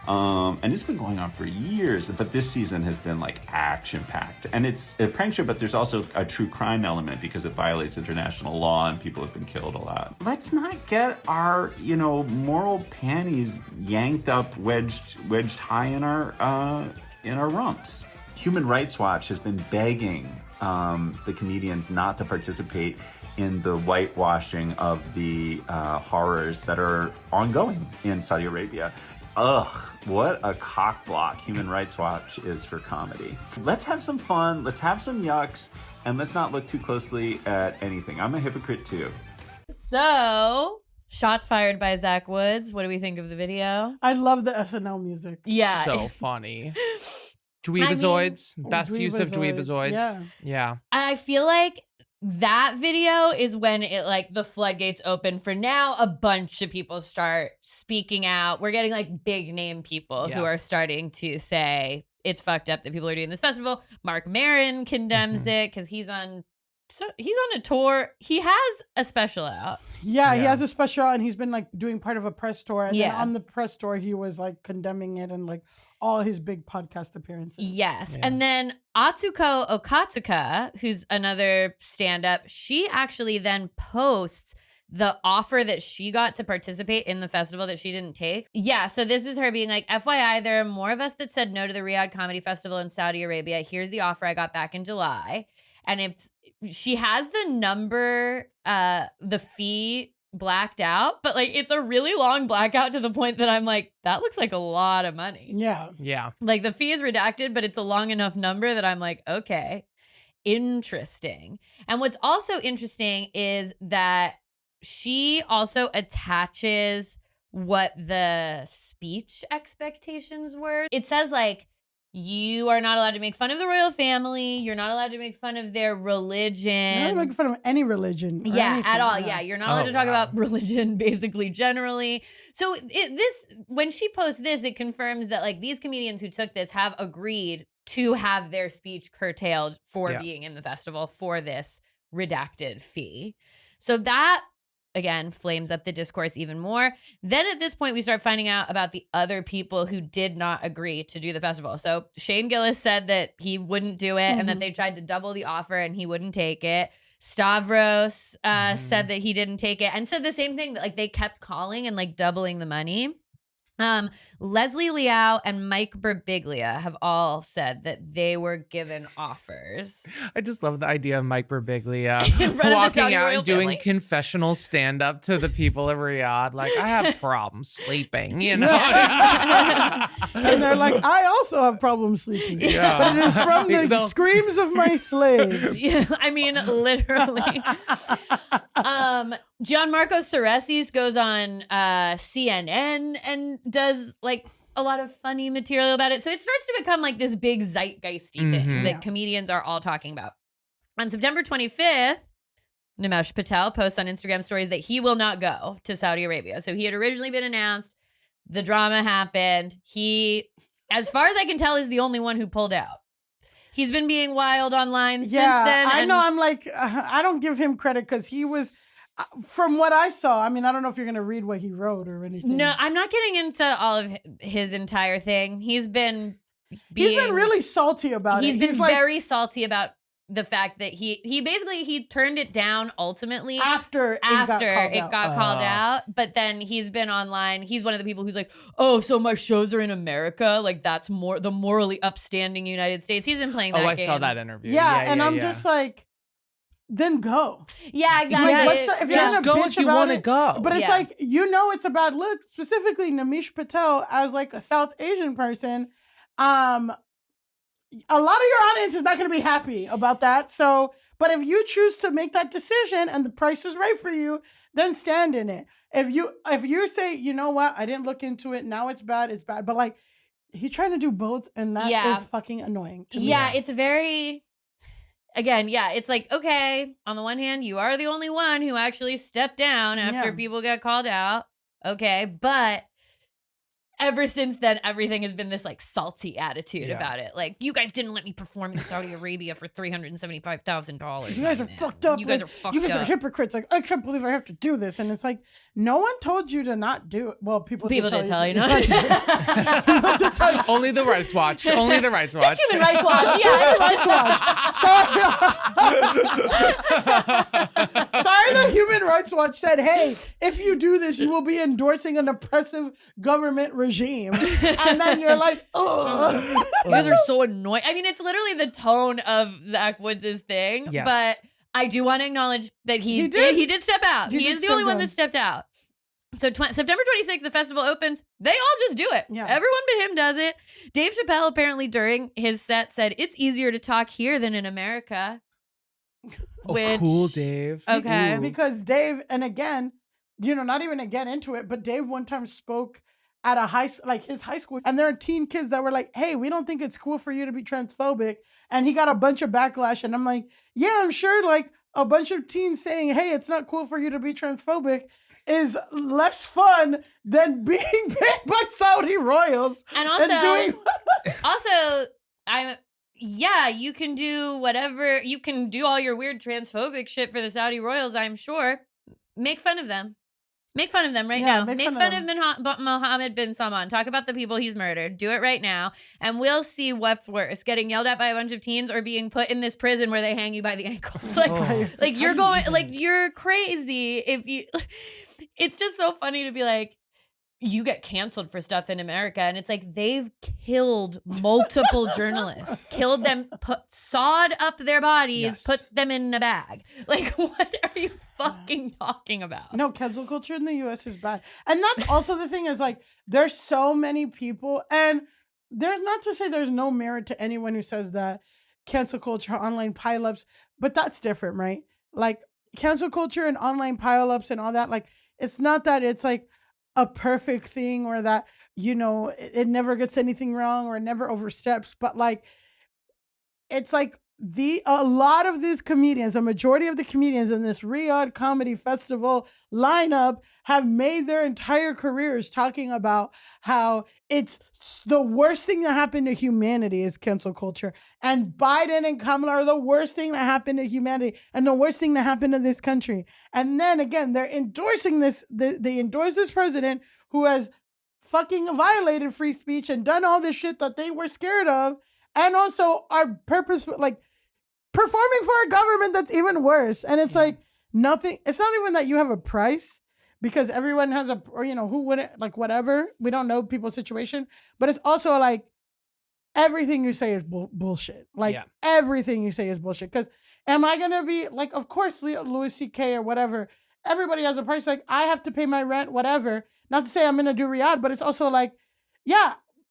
And it's been going on for years, but this season has been like action-packed. And it's a prank show, but there's also a true crime element because it violates international law and people have been killed a lot. Let's not get our, moral panties yanked up, wedged high in our rumps. Human Rights Watch has been begging the comedians not to participate in the whitewashing of the horrors that are ongoing in Saudi Arabia. Ugh, what a cock block Human Rights Watch is for comedy. Let's have some fun, let's have some yucks, and let's not look too closely at anything. I'm a hypocrite too. So, shots fired by Zach Woods. What do we think of the video? I love the SNL music. Yeah. So funny. Dweebazoids. Best use of Dweebazoids. Yeah. I feel like that video is when it like the floodgates open for now. A bunch of people start speaking out. We're getting like big name people who are starting to say it's fucked up that people are doing this festival. Mark Maron condemns it because he's on a tour. He has a special out. Yeah, he has a special out, and he's been like doing part of a press tour. And then on the press tour, he was like condemning it and like all his big podcast appearances. Yes. Yeah. And then Atsuko Okatsuka, who's another stand-up, she actually then posts the offer that she got to participate in the festival that she didn't take. Yeah, so this is her being like, FYI, there are more of us that said no to the Riyadh Comedy Festival in Saudi Arabia. Here's the offer I got back in July. And she has the number, the fee blacked out, but like it's a really long blackout to the point that I'm like, that looks like a lot of money. Yeah. Like the fee is redacted, but it's a long enough number that I'm like, okay, interesting. And what's also interesting is that she also attaches what the speech expectations were. It says like, you are not allowed to make fun of the royal family. You're not allowed to make fun of their religion. You're not making fun of any religion. At all. Yeah. You're not allowed to talk about religion, basically, generally. So when she posts this, it confirms that like these comedians who took this have agreed to have their speech curtailed for being in the festival for this redacted fee. So that, again, flames up the discourse even more. Then at this point, we start finding out about the other people who did not agree to do the festival. So Shane Gillis said that he wouldn't do it and that they tried to double the offer and he wouldn't take it. Stavros said that he didn't take it and said the same thing, that like they kept calling and like doubling the money. Leslie Liao and Mike Birbiglia have all said that they were given offers. I just love the idea of Mike Birbiglia walking out and doing confessional stand-up to the people of Riyadh. Like, I have problems sleeping, you know? And they're like, I also have problems sleeping. Yeah. But it is from the screams of my slaves. Yeah, I mean, literally. Gianmarco Ceresis goes on CNN and does like a lot of funny material about it. So it starts to become like this big zeitgeisty thing that comedians are all talking about. On September 25th, Nimesh Patel posts on Instagram stories that he will not go to Saudi Arabia. So he had originally been announced. The drama happened. He, as far as I can tell, is the only one who pulled out. He's been being wild online since then. I know. I'm like, I don't give him credit because he was... From what I saw, I mean, I don't know if you're going to read what he wrote or anything. No, I'm not getting into all of his entire thing. He's been really salty about it. He's been very salty about the fact that he basically turned it down ultimately after it got called out. But then he's been online. He's one of the people who's like, oh, so my shows are in America. Like that's more the morally upstanding United States. He's been playing that game. I saw that interview. Yeah, I'm just like, then go. Yeah, exactly. If you're just go if you want to go. But it's like, you know, it's a bad look. Specifically, Nimesh Patel as like a South Asian person. A lot of your audience is not going to be happy about that. So, but if you choose to make that decision and the price is right for you, then stand in it. If you say, you know what, I didn't look into it. Now it's bad. It's bad. But like, he's trying to do both, and that is fucking annoying to me. Yeah, it's very. Again, it's like, okay, on the one hand, you are the only one who actually stepped down after people got called out. Okay, but ever since then, everything has been this like salty attitude about it. Like, you guys didn't let me perform in Saudi Arabia for $375,000. You guys are fucked up. You guys are fucked up. You guys are hypocrites. Like, I can't believe I have to do this. And it's like, no one told you to not do it. Well, people did tell you not to do it. Only the Rights Watch. Only the Rights Watch. Just Human Rights Watch. Just Human Rights Watch. Sorry that Human Rights Watch said, hey, if you do this, you will be endorsing an oppressive government regime. And then you're like, oh. You guys are so annoying. I mean, it's literally the tone of Zach Woods' thing. Yes. But I do want to acknowledge that he did step out. He is the only one that stepped out. So September 26th, the festival opens. They all just do it. Yeah. Everyone but him does it. Dave Chappelle apparently during his set said, it's easier to talk here than in America. Oh, cool, Dave. Okay. Ooh. Because Dave, and again, not even to get into it, but Dave one time spoke at a his high school, and there are teen kids that were like, hey, we don't think it's cool for you to be transphobic. And he got a bunch of backlash. And I'm like, yeah, I'm sure like a bunch of teens saying, hey, it's not cool for you to be transphobic is less fun than being paid by Saudi royals. And you can do whatever. You can do all your weird transphobic shit for the Saudi royals, I'm sure. Make fun of them. Make fun of them right now. Make fun of Mohammed bin Salman. Talk about the people he's murdered. Do it right now. And we'll see what's worse, getting yelled at by a bunch of teens or being put in this prison where they hang you by the ankles. You're crazy if you... It's just so funny to be like, you get canceled for stuff in America. And it's like, they've killed multiple journalists, killed them, sawed up their bodies, put them in a bag. Like, what are you fucking talking about? No, cancel culture in the US is bad. And that's also the thing is like, there's so many people, and there's not to say there's no merit to anyone who says that cancel culture, online pileups, but that's different, right? Like cancel culture and online pileups and all that, like, it's not that it's like a perfect thing or that, it never gets anything wrong or it never oversteps. But like, it's like a lot of these comedians, a majority of the comedians in this Riyadh Comedy Festival lineup have made their entire careers talking about how it's the worst thing that happened to humanity is cancel culture. And Biden and Kamala are the worst thing that happened to humanity and the worst thing that happened to this country. And then again, they're endorsing this. They endorse this president who has fucking violated free speech and done all this shit that they were scared of. And also are performing for a government that's even worse. And it's like nothing. It's not even that you have a price because everyone has who wouldn't, like, whatever. We don't know people's situation. But it's also like everything you say is bullshit. Like everything you say is bullshit. Because am I going to be like, of course, Louis C.K. or whatever. Everybody has a price. Like I have to pay my rent, whatever. Not to say I'm going to do Riyadh, but it's also like,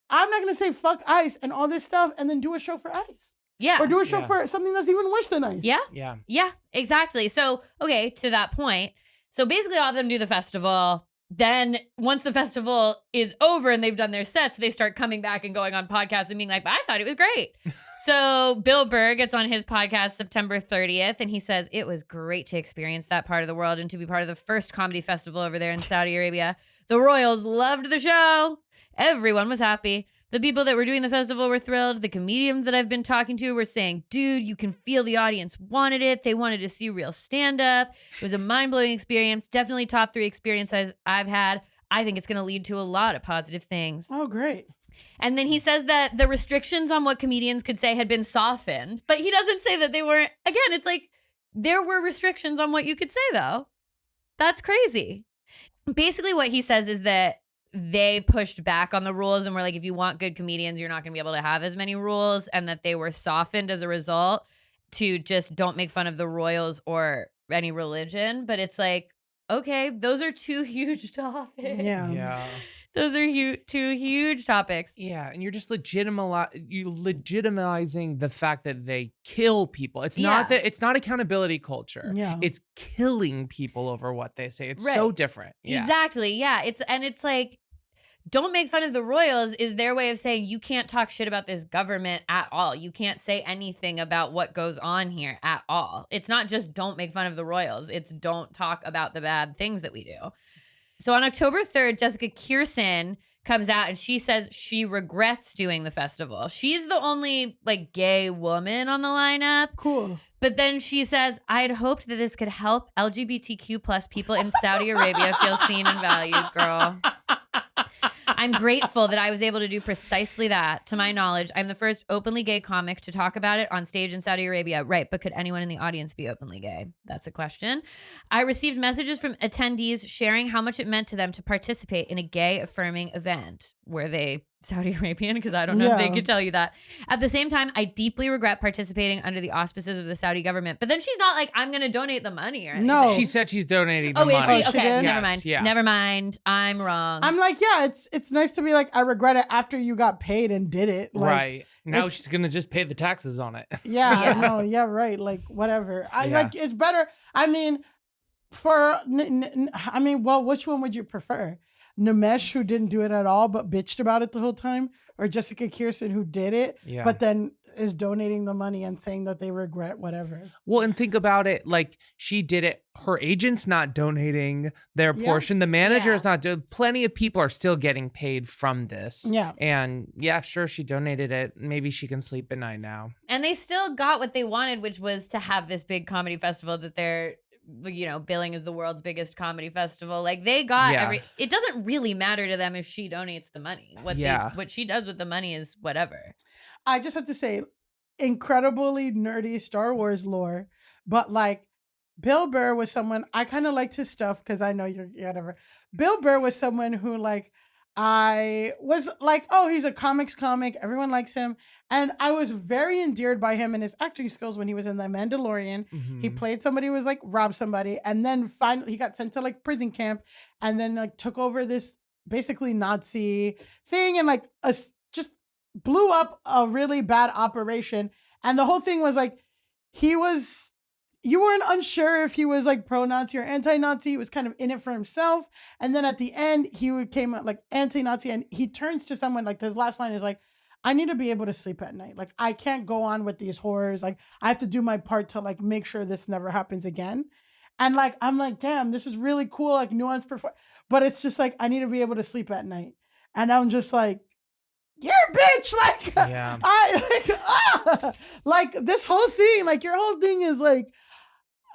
I'm not going to say fuck ICE and all this stuff and then do a show for ICE. Yeah. Or do a show for something that's even worse than ICE. Yeah. Yeah. Yeah, exactly. So, okay, to that point. So basically all of them do the festival. Then once the festival is over and they've done their sets, they start coming back and going on podcasts and being like, I thought it was great. So Bill Burr gets on his podcast September 30th and he says, it was great to experience that part of the world and to be part of the first comedy festival over there in Saudi Arabia. The royals loved the show. Everyone was happy. The people that were doing the festival were thrilled. The comedians that I've been talking to were saying, dude, you can feel the audience wanted it. They wanted to see real stand-up. It was a mind-blowing experience. Definitely top 3 experiences I've had. I think it's going to lead to a lot of positive things. Oh, great. And then he says that the restrictions on what comedians could say had been softened. But he doesn't say that they weren't. Again, it's like there were restrictions on what you could say, though. That's crazy. Basically, what he says is that they pushed back on the rules and were like, if you want good comedians, you're not going to be able to have as many rules, and that they were softened as a result to just don't make fun of the royals or any religion. But it's like, okay, those are 2 huge topics. Yeah. Those are 2 huge topics. Yeah, and you're just legitimizing the fact that they kill people. It's not that it's not accountability culture. Yeah. It's killing people over what they say. It's so different. Yeah. Exactly. Yeah. It's like, don't make fun of the royals is their way of saying you can't talk shit about this government at all. You can't say anything about what goes on here at all. It's not just don't make fun of the royals. It's don't talk about the bad things that we do. So on October 3rd, Jessica Kirson comes out and she says she regrets doing the festival. She's the only like gay woman on the lineup. Cool. But then she says, I'd hoped that this could help LGBTQ plus people in Saudi Arabia feel seen and valued, girl. I'm grateful that I was able to do precisely that. To my knowledge, I'm the first openly gay comic to talk about it on stage in Saudi Arabia. Right, but could anyone in the audience be openly gay? That's a question. I received messages from attendees sharing how much it meant to them to participate in a gay affirming event. were they Saudi Arabian? Because I don't know if they could tell you that. At the same time, I deeply regret participating under the auspices of the Saudi government. But then she's not like, I'm going to donate the money or anything. No. She said she's donating the Oh, money. is she? Okay, did? never Yes, mind. yeah. Never mind. I'm wrong. I'm like, yeah, it's nice to be like, I regret it after you got paid and did it. Like, Right. Now it's- she's going to just pay the taxes on it. Yeah, Yeah. no, yeah, right. Like, whatever. I Yeah. like, it's better. I mean, well, which one would you prefer? Nimesh, who didn't do it at all, but bitched about it the whole time, or Jessica Kirson, who did it, Yeah. but then is donating the money and saying that they regret whatever. Well, and think about it, like she did it. Her agent's not donating their Yeah. portion. The manager Yeah. is not doing. Plenty of people are still getting paid from this. Yeah. And yeah, sure, she donated it. Maybe she can sleep at night now. And they still got what they wanted, which was to have this big comedy festival that they're, billing as the world's biggest comedy festival. Like they got Yeah. it doesn't really matter to them if she donates the money. What she does with the money is whatever. I just have to say, incredibly nerdy Star Wars lore, but like Bill Burr was someone I kind of liked his stuff because I know you're whatever. Bill Burr was someone who like I was like, oh, he's a comic. Everyone likes him, and I was very endeared by him and his acting skills when he was in The Mandalorian. He Mhm. played somebody who was like robbed somebody, and then finally he got sent to like prison camp, and then like took over this basically Nazi thing, and like just blew up a really bad operation. And the whole thing was like you weren't unsure if he was like pro-Nazi or anti-Nazi. He was kind of in it for himself. And then at the end, he came out like anti-Nazi, and he turns to someone, like his last line is like, I need to be able to sleep at night. Like, I can't go on with these horrors. Like, I have to do my part to like make sure this never happens again. And like, I'm like, damn, this is really cool, like nuanced but it's just like, I need to be able to sleep at night. And I'm just like, you're a bitch. Like, Yeah. like this whole thing, like your whole thing is like,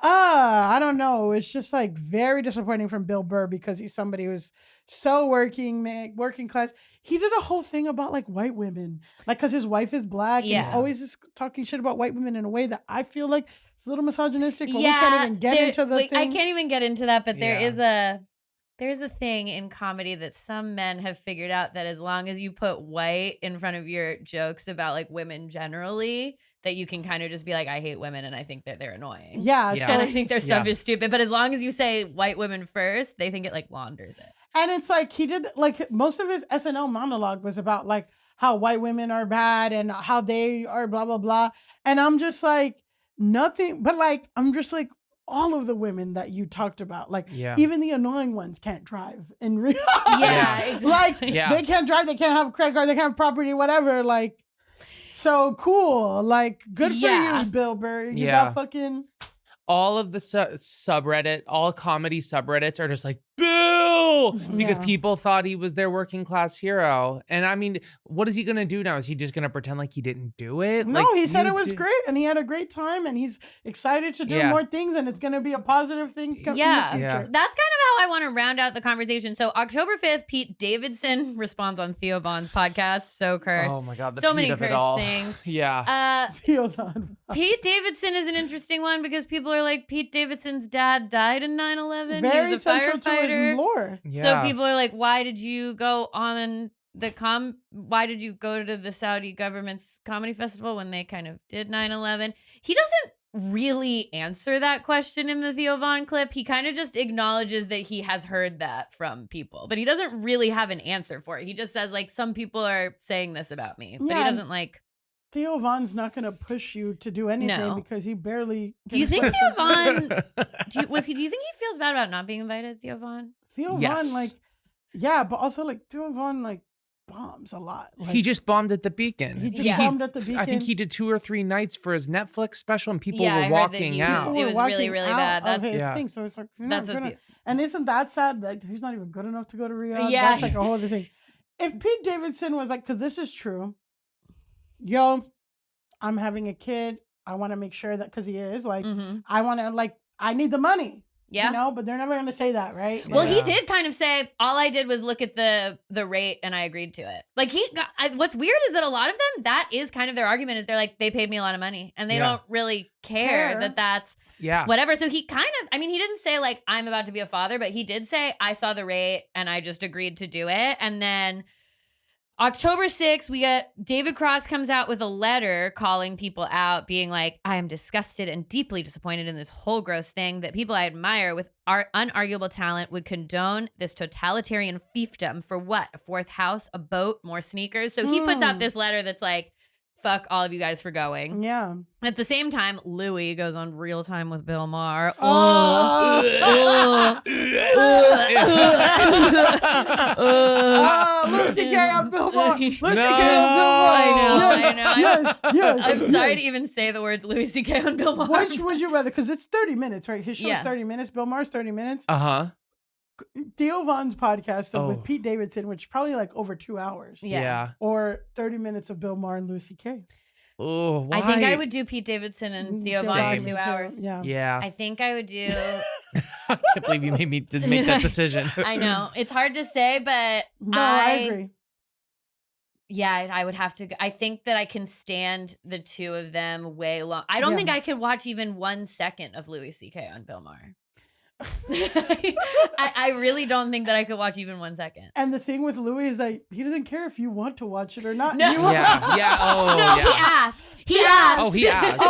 I don't know. It's just like very disappointing from Bill Burr because he's somebody who's so working class. He did a whole thing about like white women, like because his wife is black. And Yeah. he always is talking shit about white women in a way that I feel like it's a little misogynistic. But we can't even get into the thing. I can't even get into that, but Yeah. there's a thing in comedy that some men have figured out that as long as you put white in front of your jokes about like women generally, that you can kind of just be like, I hate women and I think that they're annoying. Yeah. Yeah. So And I think their stuff Yeah. is stupid. But as long as you say white women first, they think it like launders it. And it's like he did like most of his SNL monologue was about like how white women are bad and how they are blah blah blah. And I'm just like nothing, but like I'm just like all of the women that you talked about, like Yeah. even the annoying ones can't drive in real. Yeah, Like exactly. Yeah. they can't drive, they can't have a credit card, they can't have property, whatever. Like so cool. Like good for Yeah. you, Bill Burr. You Yeah. got fucking All of the subreddit, all comedy subreddits are just like, Bill, because Yeah. people thought he was their working class hero. And I mean, what is he going to do now? Is he just going to pretend like he didn't do it? No, Like, he said you it was did- great and he had a great time and he's excited to do Yeah. more things and it's going to be a positive thing in the Yeah. future. Yeah. That's kind of how I want to round out the conversation. So October 5th, Pete Davidson responds on Theo Von's podcast. So cursed. Oh my God. The So Pete many of it cursed all. things. Yeah. Feel that. Pete Davidson is an interesting one because people are like, Pete Davidson's dad died in 9/11. Very He was a central to his firefighter. lore. So Yeah. people are like, why did you go on why did you go to the Saudi government's comedy festival when they kind of did 9/11? He doesn't really answer that question in the Theo Von clip. He kind of just acknowledges that he has heard that from people, but he doesn't really have an answer for it. He just says like, some people are saying this about me, but he Yeah. doesn't like. Theo Von's not going to push you to do anything No. because he barely. Do you think Theo Von? Do you think he feels bad about not being invited, Theo Von? Theo Yes. Von, like, yeah, but also like Theo Von, like, bombs a lot. Like, He just bombed at the Beacon. he just Yeah. bombed at the Beacon. I think he did 2 or 3 nights for his Netflix special, and people Yeah, I were heard that walking he- out. People It were was walking really, really out bad. of That's- his Yeah. thing. So it's like, you're That's not a gonna, few- and isn't that sad? Like he's not even good enough to go to Riyadh. Yeah. That's like a whole other thing. If Pete Davidson was like, because this is true, yo, I'm having a kid. I want to make sure that because he is like, Mhm. I want to like, I need the money. Yeah. You know, but they're never gonna say that, right? Well, he Yeah. did kind of say, all I did was look at the rate and I agreed to it. Like what's weird is that a lot of them, that is kind of their argument is they're like, they paid me a lot of money and they Yeah. don't really care that that's Yeah. whatever. So he kind of, I mean, he didn't say like, I'm about to be a father, but he did say, I saw the rate and I just agreed to do it. And then October 6th, we got David Cross comes out with a letter calling people out, being like, I am disgusted and deeply disappointed in this whole gross thing that people I admire with unarguable talent would condone this totalitarian fiefdom for what? A fourth house, a boat, more sneakers. So he puts out this letter that's like, fuck all of you guys for going. Yeah. At the same time, Louis goes on Real Time with Bill Maher. Louis C.K. on Bill Maher. Louis C.K. on Bill Maher. I know. Yes. I'm sorry to even say the words Louis C.K. on Bill Maher. Which would you rather? Because it's 30 minutes, right? His show's 30 minutes. Bill Maher's 30 minutes. Theo Von's podcast with Pete Davidson, which is probably like over 2 hours. Yeah. Or 30 minutes of Bill Maher and Louis C.K. Oh, why? I think I would do Pete Davidson and Theo Von for 2 hours. Yeah. I think I would do. I can't believe you made me make that decision. I know. It's hard to say, but No, I agree. Yeah, I would have to. I think that I can stand the two of them way long. I don't think I could watch even 1 second of Louis C.K. on Bill Maher. I really don't think that I could watch even 1 second. And the thing with Louis is that he doesn't care if you want to watch it or not. No. He he asks. He asks. Oh, he asks.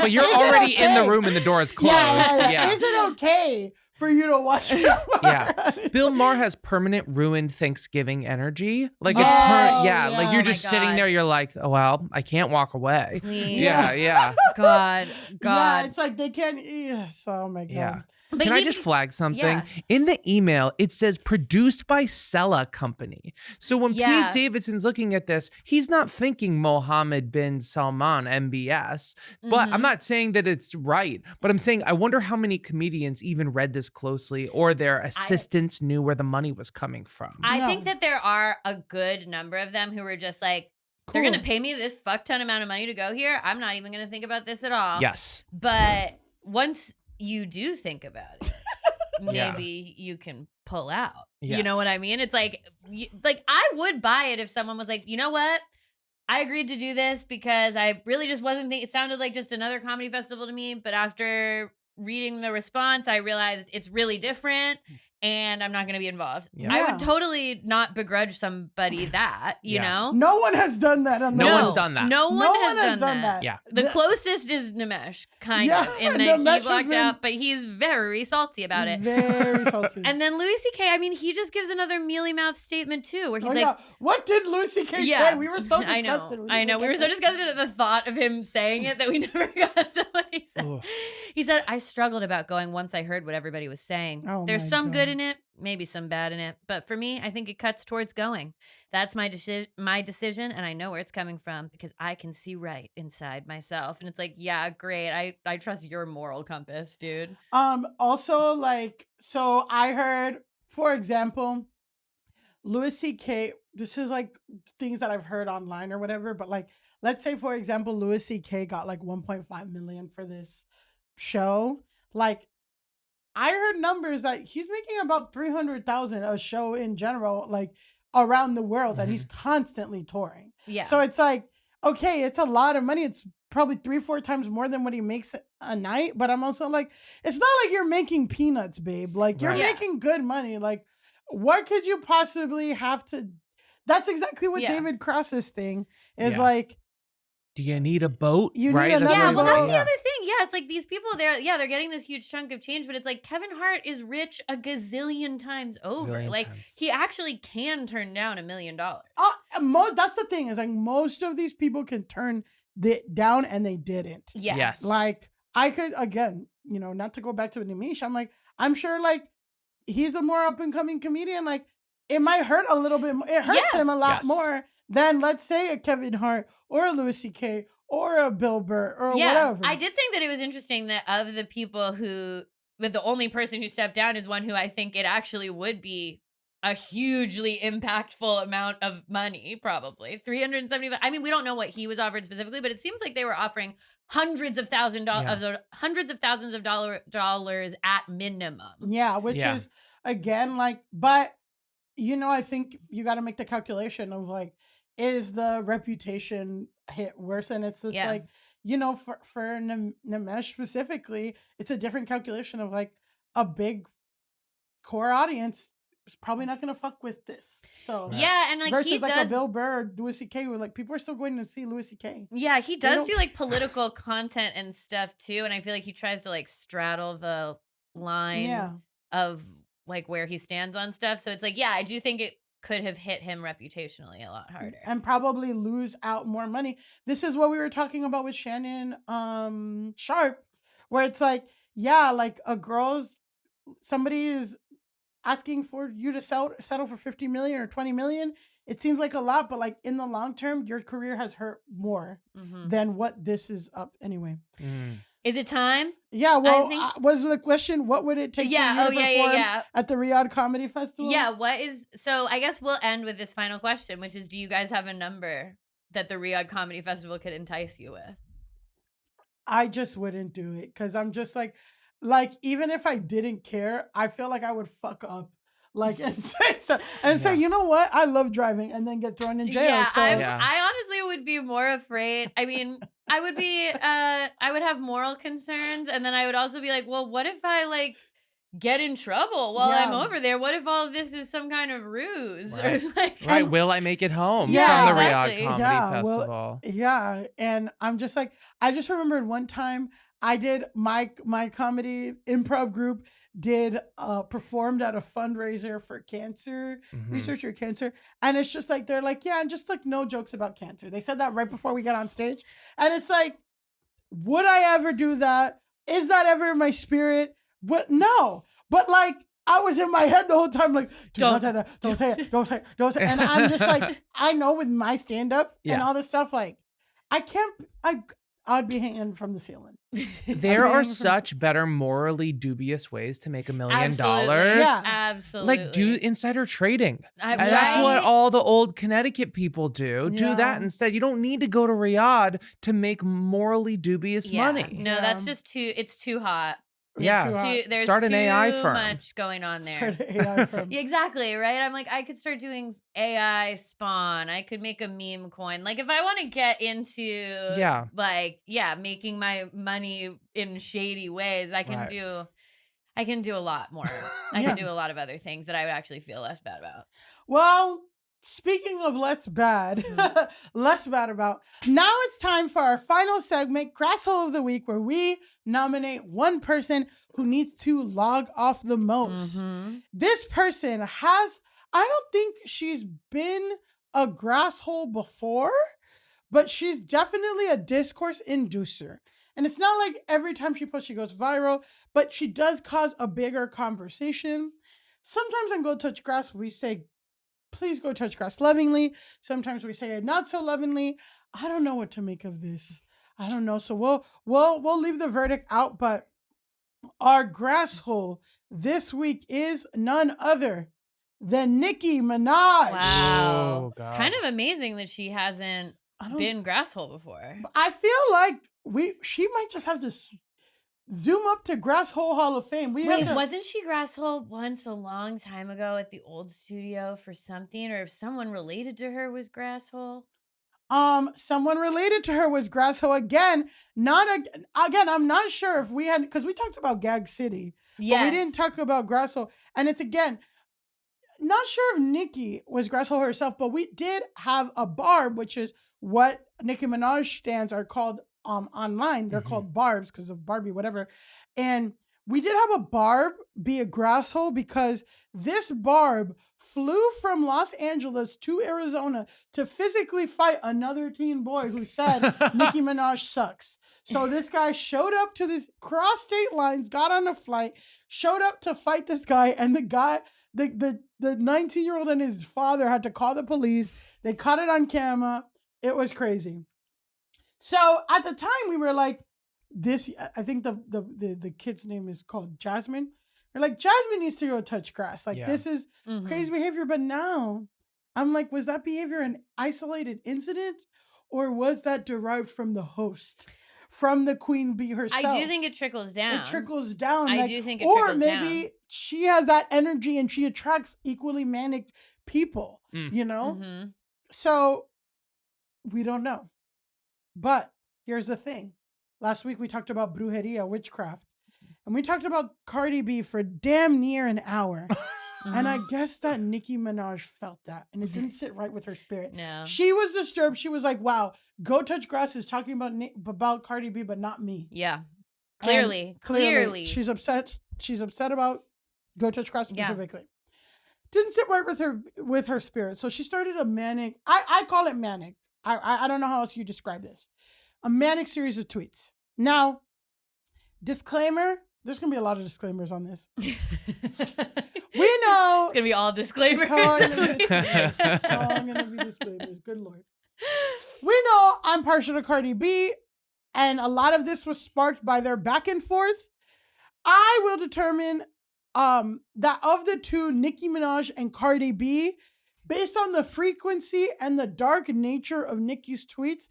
But you're Is it already okay? in the room and the door is closed. Yeah. Is it okay for you to watch it? Yeah. Bill Maher has permanent ruined Thanksgiving energy. Like it's like you're just sitting there, you're like, oh well, I can't walk away. Please. Yeah. God. Yeah, it's like they can't. Yes, oh my God. Yeah. But Can I just flag something? Yeah. In the email, it says produced by Sella Company. So when Pete Davidson's looking at this, he's not thinking Mohammed bin Salman, MBS. But I'm not saying that it's right. But I'm saying I wonder how many comedians even read this closely or their assistants knew where the money was coming from. I think that there are a good number of them who were just like, they're going to pay me this fuck ton amount of money to go here. I'm not even going to think about this at all. Yes. But once you do think about it, maybe you can pull out. Yes. You know what I mean? It's like I would buy it if someone was like, you know what? I agreed to do this because I really just wasn't thinking. It sounded like just another comedy festival to me. But after reading the response, I realized it's really different. And I'm not going to be involved. Yeah. I would totally not begrudge somebody that, you know? No one has done that on the No one's done that. No one has done that. Yeah. The closest is Nimesh, kind of, in that he blocked out, but he's very salty about it. Very salty. And then Louis C.K., I mean, he just gives another mealy-mouthed statement, too, where he's like... What did Louis C.K. say? We were so disgusted. I know. We were so disgusted at the thought of him saying it that we never got to what he said. Oh. He said, I struggled about going once I heard what everybody was saying. There's some good in it, maybe some bad in it. But for me, I think it cuts towards going. That's my decision, and I know where it's coming from because I can see right inside myself. And it's like, yeah, great. I trust your moral compass, dude. Also, like, so I heard, for example, Louis C.K., this is like things that I've heard online or whatever, but like, let's say, for example, Louis C.K. got like 1.5 million for this show. Like, I heard numbers that he's making about 300,000 a show in general, like around the world, and he's constantly touring. Yeah. So it's like, okay, it's a lot of money. It's probably 3-4 times more than what he makes a night. But I'm also like, it's not like you're making peanuts, babe. Like you're making good money. Like, what could you possibly have to? That's exactly what David Cross's thing is like. Do you need a boat? You need another Yeah, well, boat. that's the other thing. Yeah, it's like these people, they're getting this huge chunk of change, but it's like Kevin Hart is rich a gazillion times over. He actually can turn down $1 million. That's the thing is like most of these people can turn it down and they didn't. Yeah. Yes. Like I could, again, you know, not to go back to Nimesh, I'm like, I'm sure like he's a more up and coming comedian. Like it might hurt a little bit. It hurts him a lot more than, let's say, a Kevin Hart or a Louis C.K. or a Bill Burr or whatever. I did think that it was interesting that of the people but the only person who stepped down is one who I think it actually would be a hugely impactful amount of money, probably. 375. I mean, we don't know what he was offered specifically, but it seems like they were offering hundreds of thousands of dollars at minimum. Yeah, which is, again, like, but, you know, I think you got to make the calculation of like, is the reputation hit worse? And it's just like, you know, for Nimesh specifically, it's a different calculation of like a big core audience probably not gonna fuck with this. So Yeah, and like versus he like does. a Bill Burr, Louis C.K. where like people are still going to see Louis C.K. Yeah, he They does don't- do like political content and stuff too, and I feel like he tries to like straddle the line Yeah. of like where he stands on stuff. So it's like, yeah, I do think it could have hit him reputationally a lot harder. And probably lose out more money. This is what we were talking about with Shannon Sharp, where it's like, yeah, like somebody is asking for you to settle for 50 million or 20 million. It seems like a lot, but like in the long term, your career has hurt more than what this is up anyway. Is it time? Yeah, well, think- was the question, what would it take for you to perform at the Riyadh Comedy Festival? Yeah, so I guess we'll end with this final question, which is, do you guys have a number that the Riyadh Comedy Festival could entice you with? I just wouldn't do it because I'm just like even if I didn't care, I feel like I would fuck up. Like and say, you know what? I love driving and then get thrown in jail. Yeah, so I honestly would be more afraid. I mean, I would have moral concerns, and then I would also be like, well, what if I like get in trouble while I'm over there? What if all of this is some kind of ruse? Right. Or like, Right. Will I make it home from Yeah, the exactly. Riyadh Comedy Yeah, Festival? yeah, and I'm just like, I just remembered one time I did my comedy improv group performed at a fundraiser for cancer research or cancer, and it's just like they're like, yeah, and just like no jokes about cancer. They said that right before we got on stage, and it's like, would I ever do that? Is that ever in my spirit? But no, but like I was in my head the whole time, like, don't say that, don't say it, don't say it, don't say it. And I'm just like, I know with my stand up and all this stuff, like, I'd be hanging from the ceiling. There are such better morally dubious ways to make $1 million. Absolutely. Yeah. Absolutely. Like do insider trading. Right? That's what all the old Connecticut people do. Do Yeah. that instead. You don't need to go to Riyadh to make morally dubious money. No, that's just it's too hot. Yeah. There's Start an too AI firm. much going on there. Start an AI firm. Yeah, exactly, right? I'm like, I could start doing AI spawn. I could make a meme coin. Like, if I want to get into, making my money in shady ways, I can do a lot more. I can do a lot of other things that I would actually feel less bad about. Well, speaking of less bad about, now it's time for our final segment, Grasshole of the Week, where we nominate one person who needs to log off the most. This person I don't think she's been a grasshole before, but she's definitely a discourse inducer. And it's not like every time she posts, she goes viral, but she does cause a bigger conversation. Sometimes on Go Touch Grass, we say, please go touch grass lovingly. Sometimes we say it not so lovingly. I don't know what to make of this. I don't know. So we'll leave the verdict out, but our grasshole this week is none other than Nicki Minaj. Wow. Oh, God. Kind of amazing that she hasn't been grasshole before. I feel like she might just have to zoom up to Grasshole Hall of Fame. Wasn't she grasshole once a long time ago at the old studio for something? Or if someone related to her was grasshole? Someone related to her was grasshole again. Again, I'm not sure if we had, because we talked about Gag City, but we didn't talk about grasshole. And it's again, not sure if Nicki was grasshole herself, but we did have a barb, which is what Nicki Minaj stands are called online. They're called barbs because of Barbie, whatever. And we did have a barb be a grasshole because this barb flew from Los Angeles to Arizona to physically fight another teen boy who said Nicki Minaj sucks. So this guy showed up to this cross state lines, got on a flight, showed up to fight this guy, and the guy, the 19-year-old and his father had to call the police. They caught it on camera. It was crazy. So at the time we were like, I think the kid's name is called Jasmine. We're like, Jasmine needs to go touch grass. Like this is crazy behavior. But now I'm like, was that behavior an isolated incident, or was that derived from the host, from the queen bee herself? I do think it trickles down. It trickles down. I do think it trickles down. Or maybe she has that energy and she attracts equally manic people, you know? So we don't know. But here's the thing. Last week we talked about brujeria, witchcraft. And we talked about Cardi B for damn near an hour. And I guess that Nicki Minaj felt that, and it didn't sit right with her spirit. No. She was disturbed. She was like, wow, Go Touch Grass is talking about Cardi B, but not me. Yeah. And Clearly. she's upset. She's upset about Go Touch Grass specifically. Didn't sit right with her spirit. So she started a manic. I call it manic. I don't know how else you describe this. A manic series of tweets. Now, disclaimer. There's gonna be a lot of disclaimers on this. We know it's gonna be all disclaimers. It's all gonna be disclaimers. Good Lord. We know I'm partial to Cardi B, and a lot of this was sparked by their back and forth. I will determine that of the two, Nicki Minaj and Cardi B, based on the frequency and the dark nature of Nicki's tweets,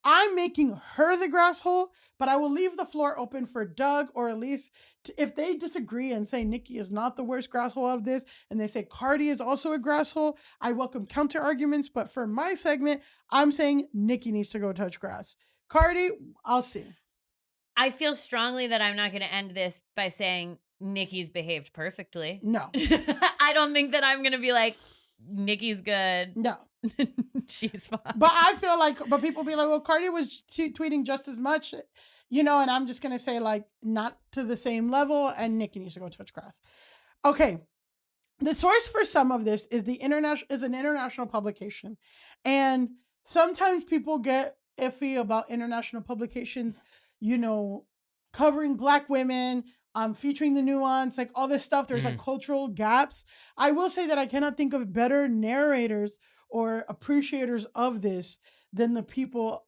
I'm making her the grass hole, but I will leave the floor open for Doug or Elise if they disagree and say Nicki is not the worst grass hole of this, and they say Cardi is also a grass hole. I welcome counter arguments, but for my segment, I'm saying Nicki needs to go touch grass. Cardi, I'll see. I feel strongly that I'm not going to end this by saying Nicki's behaved perfectly. No. I don't think that I'm going to be like, Nicki's good. No. She's fine. But I feel like, but people be like, well, Cardi was tweeting just as much, you know, and I'm just going to say like, not to the same level, and Nicki needs to go touch grass. Okay. The source for some of this is an international publication. And sometimes people get iffy about international publications, you know, covering Black women, featuring the nuance, like all this stuff. There's like cultural gaps. I will say that I cannot think of better narrators or appreciators of this than the people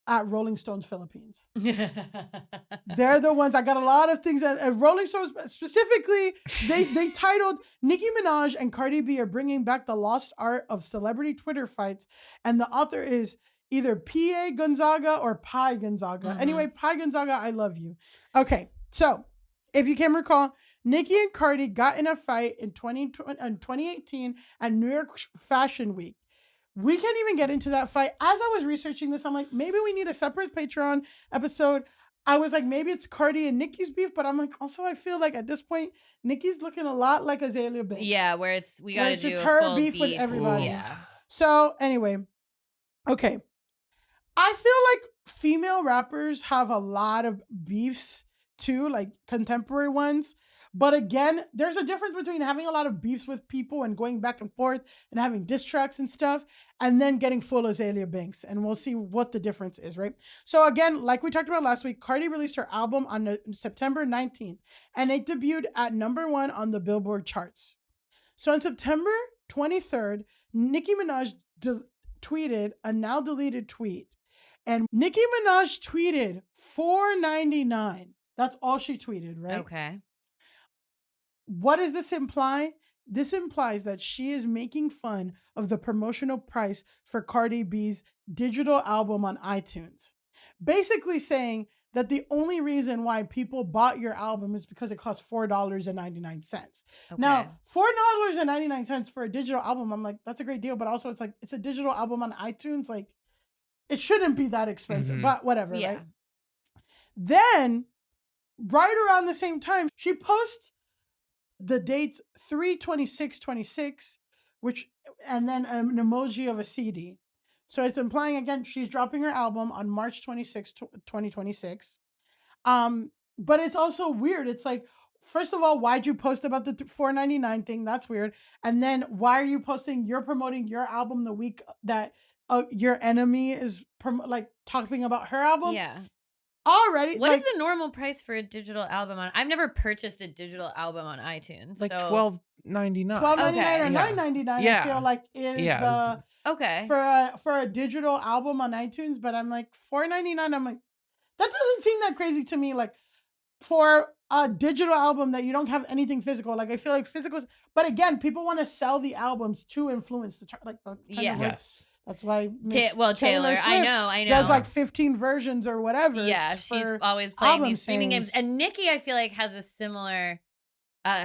at Rolling Stones Philippines. They're the ones. I got a lot of things at Rolling Stones specifically. They titled Nicki Minaj and Cardi B are bringing back the lost art of celebrity Twitter fights, and the author is either P.A. Gonzaga or Pi Gonzaga. Anyway, Pi Gonzaga, I love you. Okay, so if you can recall, Nicki and Cardi got in a fight in 2018 at New York Fashion Week. We can't even get into that fight. As I was researching this, I'm like, maybe we need a separate Patreon episode. I was like, maybe it's Cardi and Nicki's beef, but I'm like, also I feel like at this point, Nicki's looking a lot like Azalea Banks. Yeah, where we gotta do just a her full beef with everybody. Yeah. So anyway, okay. I feel like female rappers have a lot of beefs too, like contemporary ones. But again, there's a difference between having a lot of beefs with people and going back and forth and having diss tracks and stuff, and then getting full Azalea Banks. And we'll see what the difference is, right? So again, like we talked about last week, Cardi released her album on September 19th, and it debuted at #1 on the Billboard charts. So on September 23rd, Nicki Minaj tweeted a now deleted tweet. And Nicki Minaj tweeted $4.99. That's all she tweeted, right? Okay. What does this imply? This implies that she is making fun of the promotional price for Cardi B's digital album on iTunes. Basically saying that the only reason why people bought your album is because it costs $4.99. Okay. Now, $4.99 for a digital album, I'm like, that's a great deal. But also it's like, it's a digital album on iTunes. Like, it shouldn't be that expensive, but whatever, Yeah. right? Then, right around the same time, she posts the dates 3/26/26, and then an emoji of a CD. So it's implying, again, she's dropping her album on March 26, 2026. But it's also weird. It's like, first of all, why'd you post about the $4.99 thing? That's weird. And then why are you posting, you're promoting your album the week that your enemy is talking about her album? Yeah. Already. What is the normal price for a digital album I've never purchased a digital album on iTunes. Like so. $12.99. $12.99 or Yeah. $9.99. Yeah. I feel like is the Okay. for a digital album on iTunes, but I'm like $4.99. I'm like, that doesn't seem that crazy to me. Like for a digital album that you don't have anything physical. Like I feel like physical, but again, people want to sell the albums to influence the chart. Like Yeah. Yes. That's why Taylor, Swift I know. does like 15 versions or whatever. Yeah, she's always playing album these streaming games. things. And Nicki, I feel like, has a similar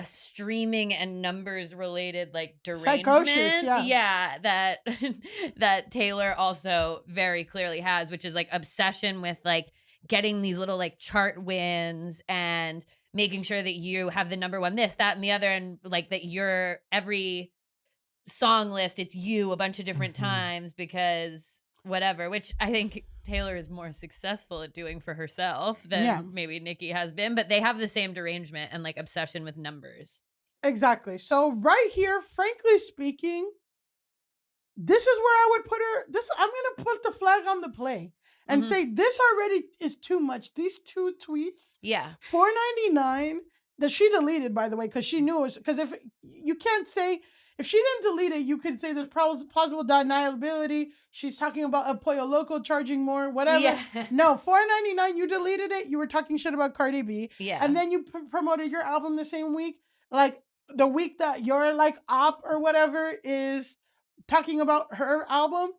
streaming and numbers related like derangement. Psychosis, yeah. Yeah, that that Taylor also very clearly has, which is like obsession with like getting these little like chart wins and making sure that you have the number one this, that, and the other, and like that your every song list, it's you a bunch of different times because whatever, which I think Taylor is more successful at doing for herself than maybe Nicki has been, but they have the same derangement and like obsession with numbers. Exactly. So right here, frankly speaking, this is where I would put her. I'm gonna put the flag on the play and say this already is too much. These 2 tweets, $4.99 that she deleted, by the way, because she knew it was, because if you can't say, if she didn't delete it, you could say there's plausible deniability. She's talking about a Pollo Loco charging more, whatever. Yeah. No, $4.99. You deleted it. You were talking shit about Cardi B. Yeah. And then you promoted your album the same week, like the week that your like op or whatever is talking about her album.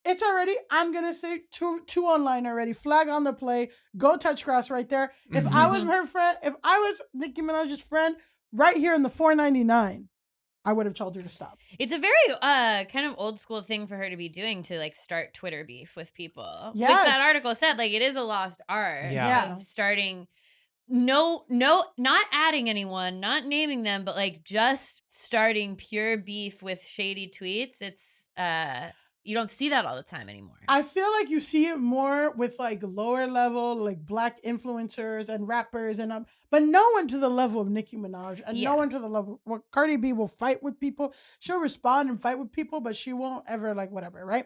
It's already, I'm going to say two online already. Flag on the play. Go touch grass right there. If I was her friend, if I was Nicki Minaj's friend, right here in the $4.99, I would have told her to stop. It's a very kind of old school thing for her to be doing, to like start Twitter beef with people. Yes. Which that article said, like, it is a lost art. Yeah. Of starting, not adding anyone, not naming them, but like just starting pure beef with shady tweets. It's you don't see that all the time anymore. I feel like you see it more with like lower level, like Black influencers and rappers, and but no one to the level of Nicki Minaj, and no one to the level. Well, Cardi B will fight with people. She'll respond and fight with people, but she won't ever like whatever, right?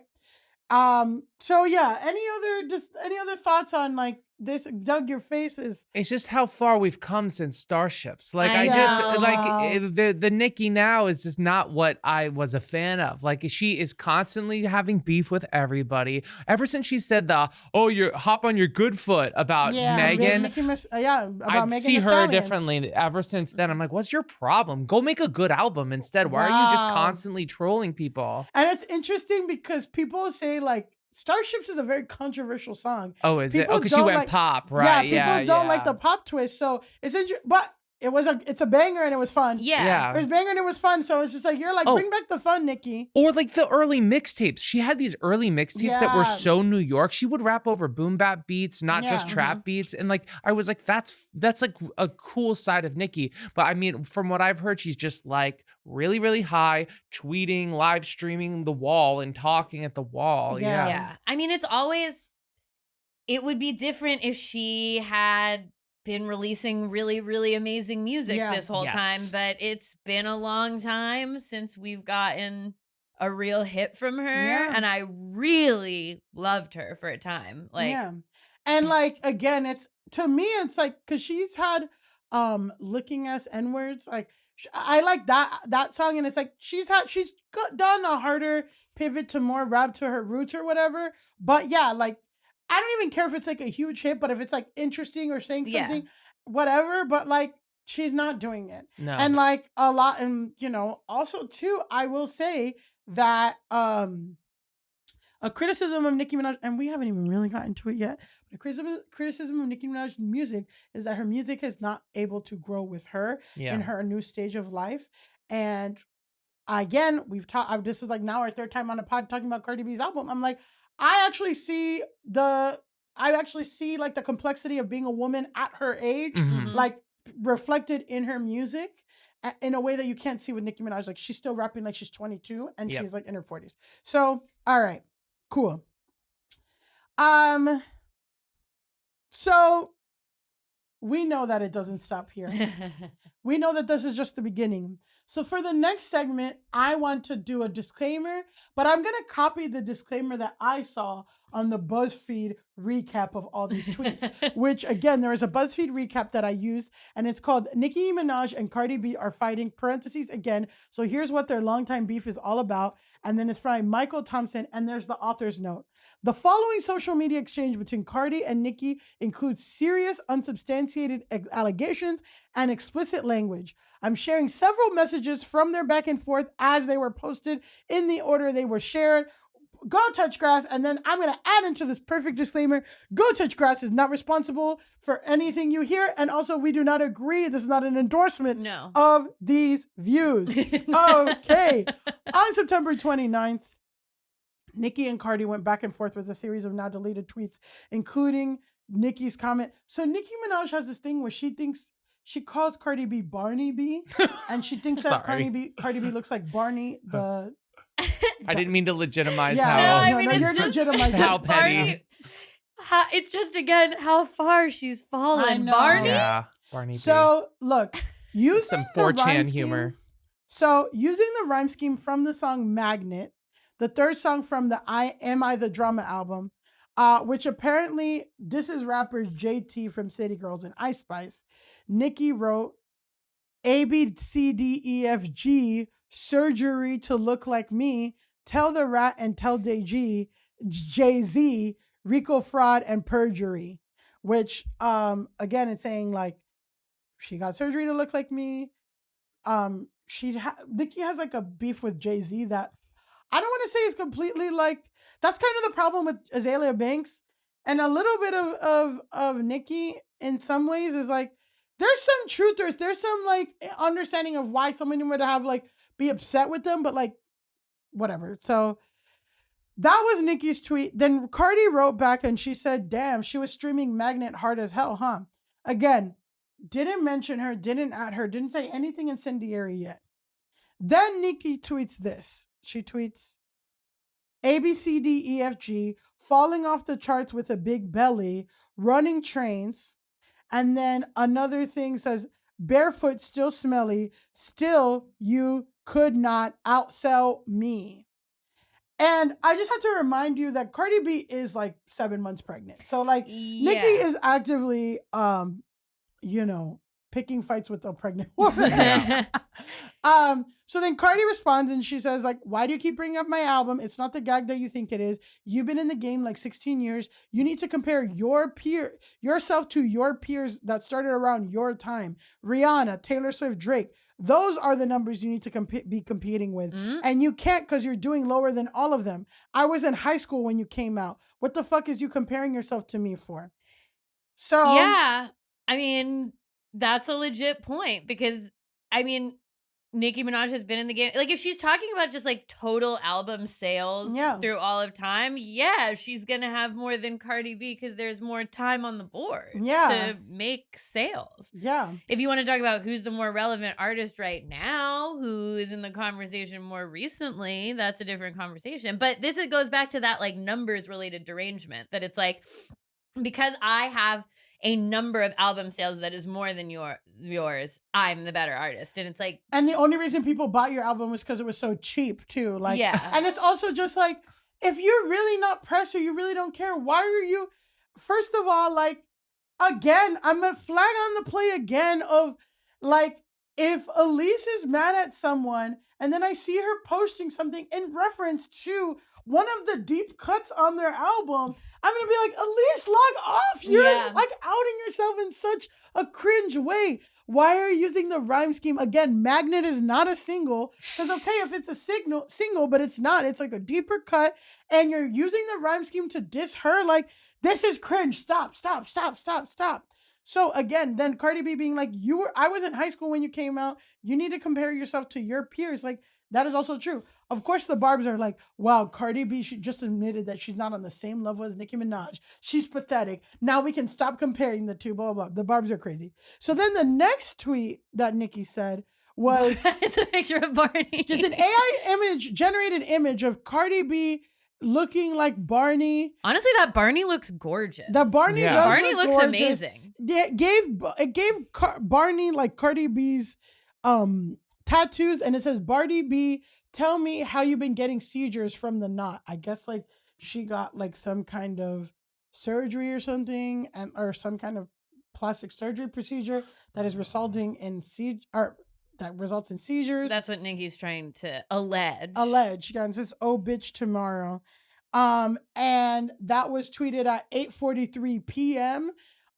So yeah, any other thoughts on like this? Doug, your face is. It's just how far we've come since Starships. Like I I just know. like the Nicki now is just not what I was a fan of. Like she is constantly having beef with everybody. Ever since she said you hop on your good foot about Megan. About I Megan see Thee her Stallion. differently ever since then. I'm like, what's your problem? Go make a good album instead. Why are you just constantly trolling people? And it's interesting because people say like Starships is a very controversial song. Oh, is it? People Oh, because she don't went like- pop, right? Yeah, people don't like the pop twist, so it's but it's a banger and it was fun. Yeah. It was a banger and it was fun, so it's just like you're like bring back the fun, Nicki. Or like the early mixtapes. She had these early mixtapes that were so New York. She would rap over boom bap beats, not just trap beats. And like I was like, that's like a cool side of Nicki. But I mean, from what I've heard, she's just like really, really high, tweeting, live streaming the wall and talking at the wall. Yeah. I mean, it would be different if she had been releasing really, really amazing music this whole time, but it's been a long time since we've gotten a real hit from her, and I really loved her for a time. Like, and like again, it's to me, it's like because she's had licking us N-words, like I like that song, and it's like she's done a harder pivot to more rap to her roots or whatever, but yeah, like. I don't even care if it's like a huge hit, but if it's like interesting or saying something, whatever, but like she's not doing it. No. And like a lot, and also too, I will say that a criticism of Nicki Minaj, and we haven't even really gotten to it yet, but a criticism of Nicki Minaj's music is that her music is not able to grow with her in her new stage of life. And again, this is like now our third time on a pod talking about Cardi B's album. I'm like, I actually see like the complexity of being a woman at her age, like reflected in her music in a way that you can't see with Nicki Minaj. Like she's still rapping like she's 22 and she's like in her 40s. So, all right, cool. So we know that it doesn't stop here. We know that this is just the beginning. So for the next segment, I want to do a disclaimer, but I'm going to copy the disclaimer that I saw on the BuzzFeed recap of all these tweets, which again, there is a BuzzFeed recap that I used, and it's called Nicki Minaj and Cardi B are fighting, parentheses again. So here's what their longtime beef is all about. And then it's from Michael Thompson, and there's the author's note. The following social media exchange between Cardi and Nicki includes serious, unsubstantiated allegations and explicit language. I'm sharing several messages from their back and forth as they were posted in the order they were shared. Go touch grass, and then I'm going to add into this perfect disclaimer. Go touch grass is not responsible for anything you hear, and also we do not agree. This is not an endorsement of these views. Okay. On September 29th, Nicki and Cardi went back and forth with a series of now deleted tweets, including Nicki's comment. So Nicki Minaj has this thing where she thinks she calls Cardi B Barney B, and she thinks that Sorry. Cardi B looks like Barney the. I didn't mean to legitimize Yeah, how I mean, you're it's just legitimizing. how petty. It's just again how far she's I fallen. know. Barney. Yeah, Barney. So look, using Some the rhyme 4chan scheme- humor. So using the rhyme scheme from the song Magnet, the third song from the Am I the Drama album, which apparently this is rappers JT from City Girls and Ice Spice. Nicki wrote A B C D E F G surgery to look like me. Tell the rat and tell Jay-Z Rico fraud and perjury, which again it's saying like she got surgery to look like me. Nicki has like a beef with Jay-Z that I don't want to say is completely like, that's kind of the problem with Azalea Banks, and a little bit of Nicki in some ways is like there's some truth, there's some like understanding of why someone would have like be upset with them, but like whatever. So that was Nicki's tweet. Then Cardi wrote back and she said, damn, she was streaming Magnet hard as hell, huh? Again, didn't mention her, didn't at her, didn't say anything incendiary yet. Then Nicki tweets this. She tweets, ABCDEFG, falling off the charts with a big belly, running trains. And then another thing says, barefoot, still smelly, still you could not outsell me. And I just have to remind you that Cardi B is like 7 months pregnant. So like Nicki is actively, picking fights with a pregnant woman. So then Cardi responds and she says like, why do you keep bringing up my album? It's not the gag that you think it is. You've been in the game like 16 years. You need to compare yourself to your peers that started around your time. Rihanna, Taylor Swift, Drake. Those are the numbers you need to be competing with. And you can't because you're doing lower than all of them. I was in high school when you came out. What the fuck is you comparing yourself to me for? So yeah, I mean, that's a legit point because, I mean, Nicki Minaj has been in the game. Like, if she's talking about just like total album sales through all of time, yeah, she's going to have more than Cardi B because there's more time on the board to make sales. Yeah. If you want to talk about who's the more relevant artist right now, who is in the conversation more recently, that's a different conversation. But it goes back to that like numbers related derangement that it's like, because I have a number of album sales that is more than yours, I'm the better artist. And it's like, and the only reason people bought your album was because it was so cheap too. Like, and it's also just like, if you're really not pressed or you really don't care, why are you, first of all, like, again, I'm gonna flag on the play again of like, if Elise is mad at someone and then I see her posting something in reference to one of the deep cuts on their album, I'm going to be like, Elise, log off. You're like outing yourself in such a cringe way. Why are you using the rhyme scheme? Again, Magnet is not a single. Because, okay, if it's a single, but it's not. It's like a deeper cut. And you're using the rhyme scheme to diss her. Like, this is cringe. Stop. So, again, then Cardi B being like, I was in high school when you came out. You need to compare yourself to your peers. Like, that is also true. Of course, the Barbs are like, wow, Cardi B, she just admitted that she's not on the same level as Nicki Minaj. She's pathetic. Now we can stop comparing the two, blah, blah, blah. The Barbs are crazy. So then the next tweet that Nicki said was... it's a picture of Barney. Just an AI generated image of Cardi B looking like Barney. Honestly, that Barney looks gorgeous. That Barney does Barney look looks gorgeous. amazing. It gave Barney like Cardi B's tattoos, and it says, Bardi B, tell me how you've been getting seizures from the knot. I guess like she got like some kind of surgery or something, or some kind of plastic surgery procedure that is resulting in that results in seizures. That's what Nicki's trying to allege. Yeah, and it says, oh bitch tomorrow. And that was tweeted at 8:43 p.m.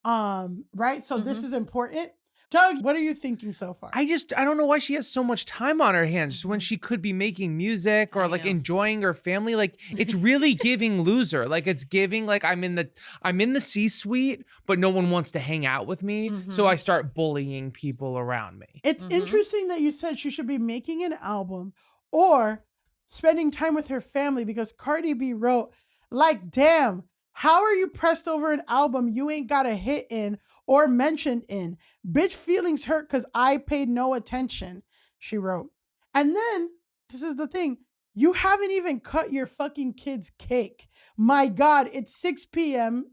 Right? So this is important. Doug, what are you thinking so far? I don't know why she has so much time on her hands when she could be making music or like enjoying her family. Like, it's really giving loser. Like, it's giving like I'm in the C-suite, but no one wants to hang out with me. So I start bullying people around me. It's interesting that you said she should be making an album or spending time with her family, because Cardi B wrote, like, damn, How are you pressed over an album you ain't got a hit in or mentioned in? Bitch feelings hurt because I paid no attention, she wrote. And then, this is the thing, you haven't even cut your fucking kid's cake. My God, it's 6 p.m.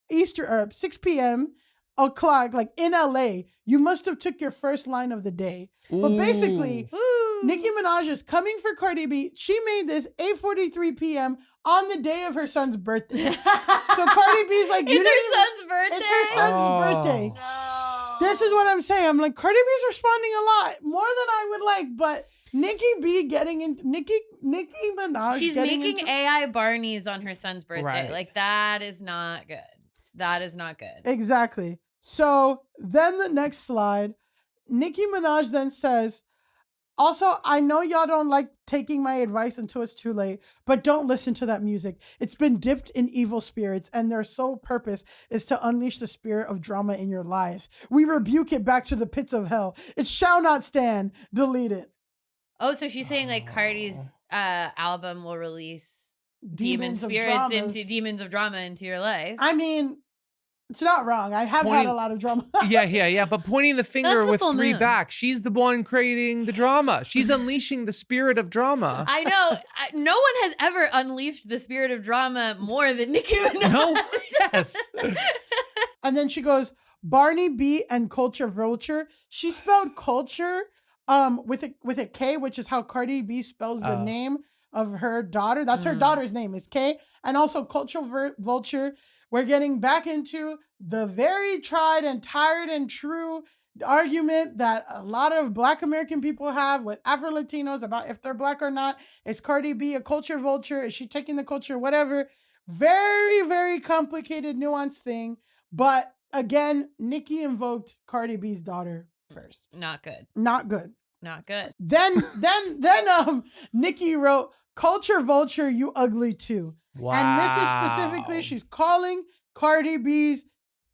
Easter, 6 p.m. o'clock, like in LA. You must have took your first line of the day. But basically, Nicki Minaj is coming for Cardi B. She made this 8:43 p.m. on the day of her son's birthday. So Cardi B's like, It's her son's birthday. It's her son's birthday. No. This is what I'm saying. I'm like, Cardi B's responding a lot more than I would like, but Nicki B getting into Nicki Minaj. She's making AI Barneys on her son's birthday. Right. Like, that is not good. That is not good. Exactly. So then the next slide, Nicki Minaj then says, also, I know y'all don't like taking my advice until it's too late, but don't listen to that music. It's been dipped in evil spirits, and their sole purpose is to unleash the spirit of drama in your lives. We rebuke it back to the pits of hell. It shall not stand. Delete it. Oh, so she's saying like Cardi's album will release demon Demons of spirits dramas. into demons of drama into your life. I mean, it's not wrong. I have had a lot of drama. Yeah. But pointing the finger That's a with full 3 moon. back. She's the one creating the drama. She's unleashing the spirit of drama. I know. No one has ever unleashed the spirit of drama more than Nicki Minaj. No, yes. And then she goes, Barney B and Culture Vulture. She spelled culture with a K, which is how Cardi B spells the name of her daughter. That's her daughter's name is K. And also Culture Vulture. We're getting back into the very tried and tired and true argument that a lot of Black American people have with Afro-Latinos about if they're Black or not. Is Cardi B a culture vulture? Is she taking the culture? Whatever. Very, very complicated, nuanced thing. But again, Nicki invoked Cardi B's daughter first. Not good. Not good. Not good. Then Nicki wrote, Culture Vulture, you ugly too. Wow. And this is specifically, she's calling Cardi B's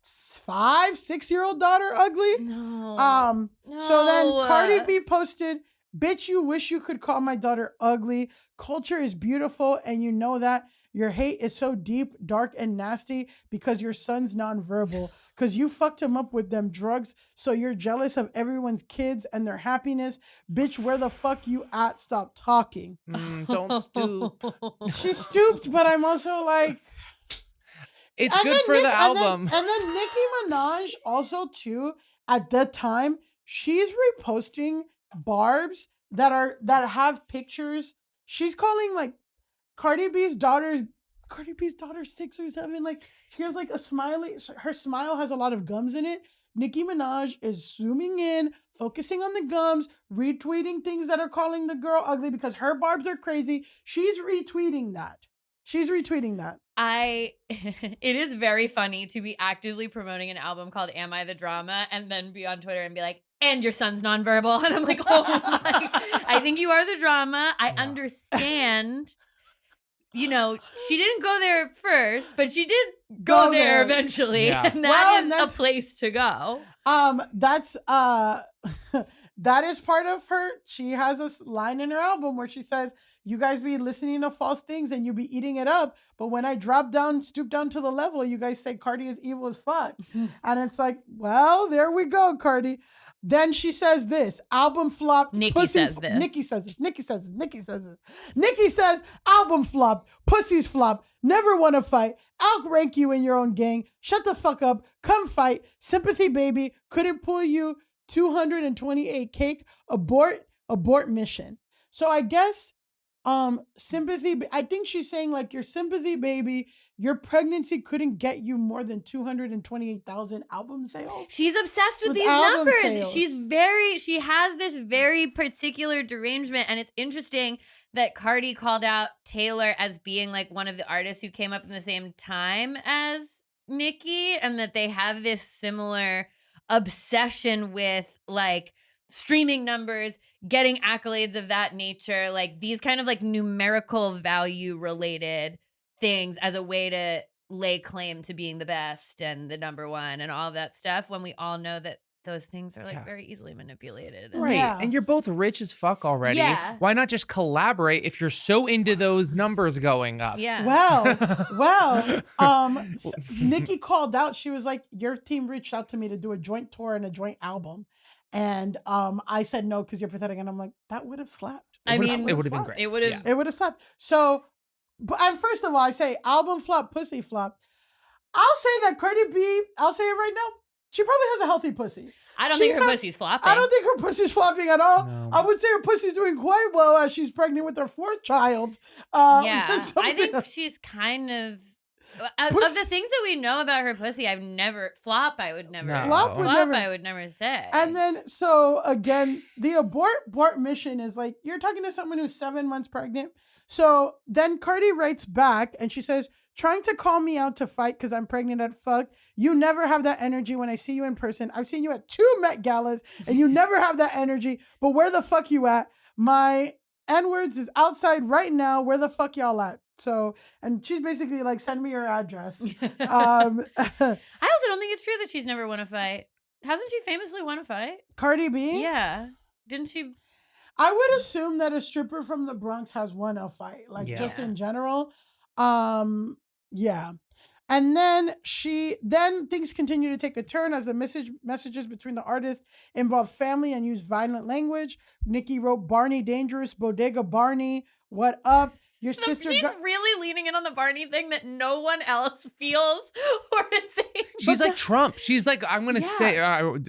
5-6-year-old daughter ugly. No. So then Cardi B posted, bitch, you wish you could call my daughter ugly. Culture is beautiful, and you know that. Your hate is so deep, dark, and nasty because your son's nonverbal. Because you fucked him up with them drugs, so you're jealous of everyone's kids and their happiness. Bitch, where the fuck you at? Stop talking. Don't stoop. She stooped, but I'm also like... It's good for the album. And then Nicki Minaj also, too, at that time, she's reposting barbs that have pictures. She's calling, like, Cardi B's daughter 6 or 7. Like, she has like a smiley, her smile has a lot of gums in it. Nicki Minaj is zooming in, focusing on the gums, retweeting things that are calling the girl ugly because her barbs are crazy. She's retweeting that. It is very funny to be actively promoting an album called Am I the Drama and then be on Twitter and be like, and your son's nonverbal. And I'm like, oh my, I think you are the drama. I understand. You know, she didn't go there first, but she did go there eventually. Yeah. And that is a place to go. That's that is part of her. She has a line in her album where she says, you guys be listening to false things and you be eating it up. But when I stoop down to the level, you guys say Cardi is evil as fuck. And it's like, well, there we go, Cardi. Then she says this, album flopped. Nicki says this. Nicki says, album flopped, pussies flop, never want to fight, outrank you in your own gang, shut the fuck up, come fight, sympathy baby, couldn't pull you, 228 cake, abort mission. So I guess sympathy, I think she's saying like your sympathy baby, your pregnancy couldn't get you more than 228,000 album sales. She's obsessed with these album numbers. sales. She has this very particular derangement. And it's interesting that Cardi called out Taylor as being like one of the artists who came up in the same time as Nicki, and that they have this similar obsession with like streaming numbers, getting accolades of that nature, like these kind of like numerical value related things as a way to lay claim to being the best and the number one and all of that stuff, when we all know that those things are like Yeah. very easily manipulated. Right. Yeah. And you're both rich as fuck already. Yeah. Why not just collaborate if you're so into those numbers going up? Yeah. Well, Nicki called out. She was like, your team reached out to me to do a joint tour and a joint album. And I said no because you're pathetic. And I'm like, that would have slapped. I mean, it would have been slapped. great. It would have. Yeah. It would have slapped. So, and first of all, I say album flop, pussy flop. I'll say that Cardi B, I'll say it right now, she probably has a healthy pussy. I don't She's think her not- pussy's flopping. I don't think her pussy's flopping at all. No. I would say her pussy's doing quite well as she's pregnant with her 4th child. Yeah. I something think else. she's kind of. Of Puss- the things that we know about her pussy, I've never. Flop, I would never. No. Flop would Flop, never- I would never say. And then, so again, the abort mission is like, you're talking to someone who's 7 months pregnant. So then Cardi writes back and she says, trying to call me out to fight because I'm pregnant at fuck. You never have that energy when I see you in person. I've seen you at 2 Met Galas and you never have that energy. But where the fuck you at? My N-words is outside right now. Where the fuck y'all at? So, and she's basically like, send me your address. I also don't think it's true that she's never won a fight. Hasn't she famously won a fight? Cardi B? Yeah. Didn't she? I would assume that a stripper from the Bronx has won a fight, like just Yeah. in general. Yeah. And then things continue to take a turn as the messages between the artists involve family and use violent language. Nicki wrote Barney Dangerous, Bodega Barney, what up? Your sister She's got- really leaning in on the Barney thing that no one else feels or thinks. She's like Trump. She's like, I'm going to say,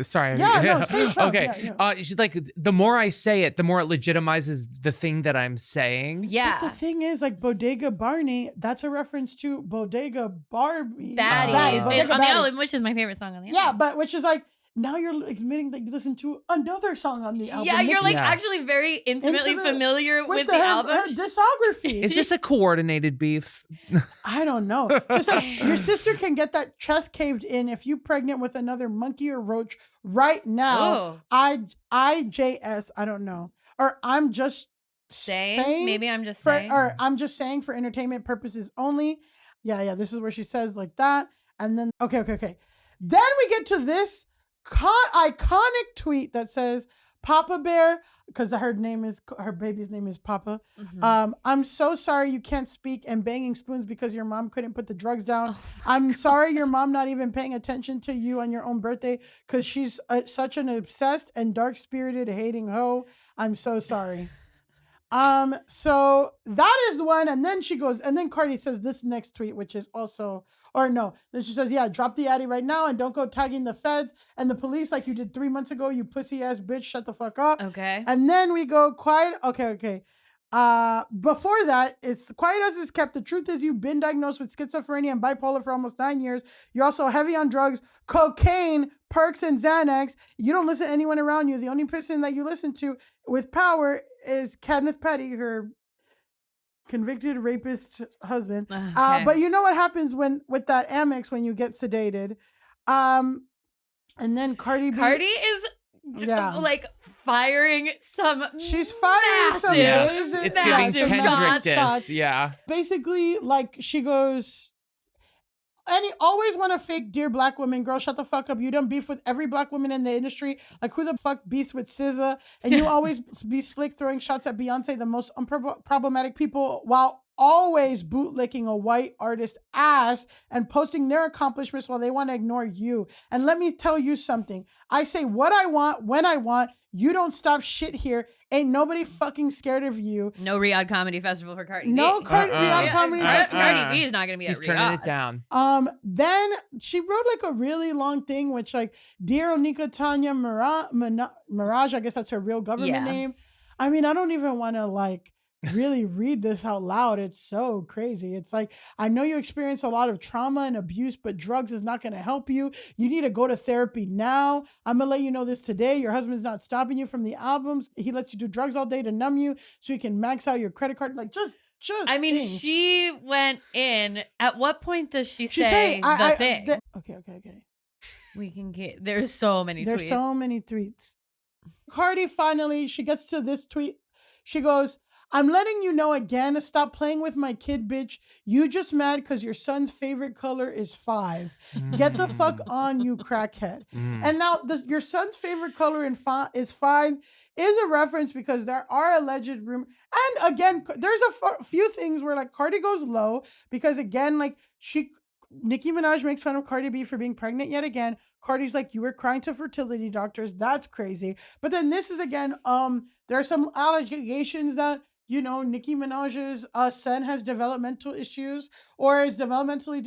sorry. Yeah, no, say Trump. Okay. Yeah. She's like, the more I say it, the more it legitimizes the thing that I'm saying. Yeah. But the thing is, like Bodega Barney, that's a reference to Bodega Barbie. Baddie. Bodega On the Baddie. album, which is my favorite song on the album. Yeah, but which is like, now you're admitting that you listen to another song on the album. Yeah, you're Nicki. like Yeah. actually very intimately Into the- familiar with the her album. discography. Is this a coordinated beef? I don't know. She says your sister can get that chest caved in if you pregnant with another monkey or roach right now. Oh, IJS, I don't know. Or I'm just saying? Maybe I'm just for, saying. or I'm just saying for entertainment purposes only. Yeah, this is where she says like that. And then okay. Then we get to this iconic tweet that says, Papa Bear, because her baby's name is Papa. Mhm. I'm so sorry you can't speak and banging spoons because your mom couldn't put the drugs down. Oh I'm sorry your mom not even paying attention to you on your own birthday because she's such an obsessed and dark-spirited hating hoe. I'm so sorry. So that is the one. And then she goes, and then Cardi says this next tweet, which is also, or no, then she says, yeah, drop the addy right now and don't go tagging the feds and the police like you did 3 months ago, you pussy ass bitch, shut the fuck up. Okay. And then we go quiet. Okay. Before that, it's quiet as is kept. The truth is you've been diagnosed with schizophrenia and bipolar for almost 9 years. You're also heavy on drugs, cocaine, perks, and Xanax. You don't listen to anyone around you. The only person that you listen to with power is Kenneth Petty, her convicted rapist husband. Okay. But you know what happens with that Amex when you get sedated. And then Cardi B. Cardi is like firing some. She's firing some massive, Yes, amazing- it's giving massive Kendrick shots. diss. Yeah. Basically, like she goes, any always want to fake dear black woman, girl, shut the fuck up. You done beef with every black woman in the industry. Like who the fuck beefs with SZA? And you always be slick throwing shots at Beyonce, the most unproblematic people, while always bootlicking a white artist ass and posting their accomplishments while they want to ignore you. And let me tell you something. I say what I want when I want. You don't stop shit here. Ain't nobody fucking scared of you. No Riyadh Comedy Festival for Cardi No B. Riyadh Comedy Festival. Cardi B is not going to be She's at turning Riyadh. it down. Then she wrote like a really long thing, which like, Dear Onika Tanya Mirage, I guess that's her real government name. I mean, I don't even want to like really read this out loud. It's so crazy. It's like, I know you experience a lot of trauma and abuse, but drugs is not going to help you. You need to go to therapy now. I'm going to let you know this today. Your husband's not stopping you from the albums. He lets you do drugs all day to numb you so he can max out your credit card. Like just I mean, things. she went in. At what point does she She say say, the thing? Okay. We can get. There's so many There's tweets. so many tweets. Cardi finally, she gets to this tweet. She goes, I'm letting you know again, stop playing with my kid, bitch. You just mad because your son's favorite color is 5. Get the fuck on, you crackhead. And now your son's favorite color is 5 is a reference because there are alleged rumors. And again, there's a few things where like Cardi goes low because again, like Nicki Minaj makes fun of Cardi B for being pregnant yet again. Cardi's like, you were crying to fertility doctors. That's crazy. But then this is again, there are some allegations that, you know, Nicki Minaj's son has developmental issues or is developmentally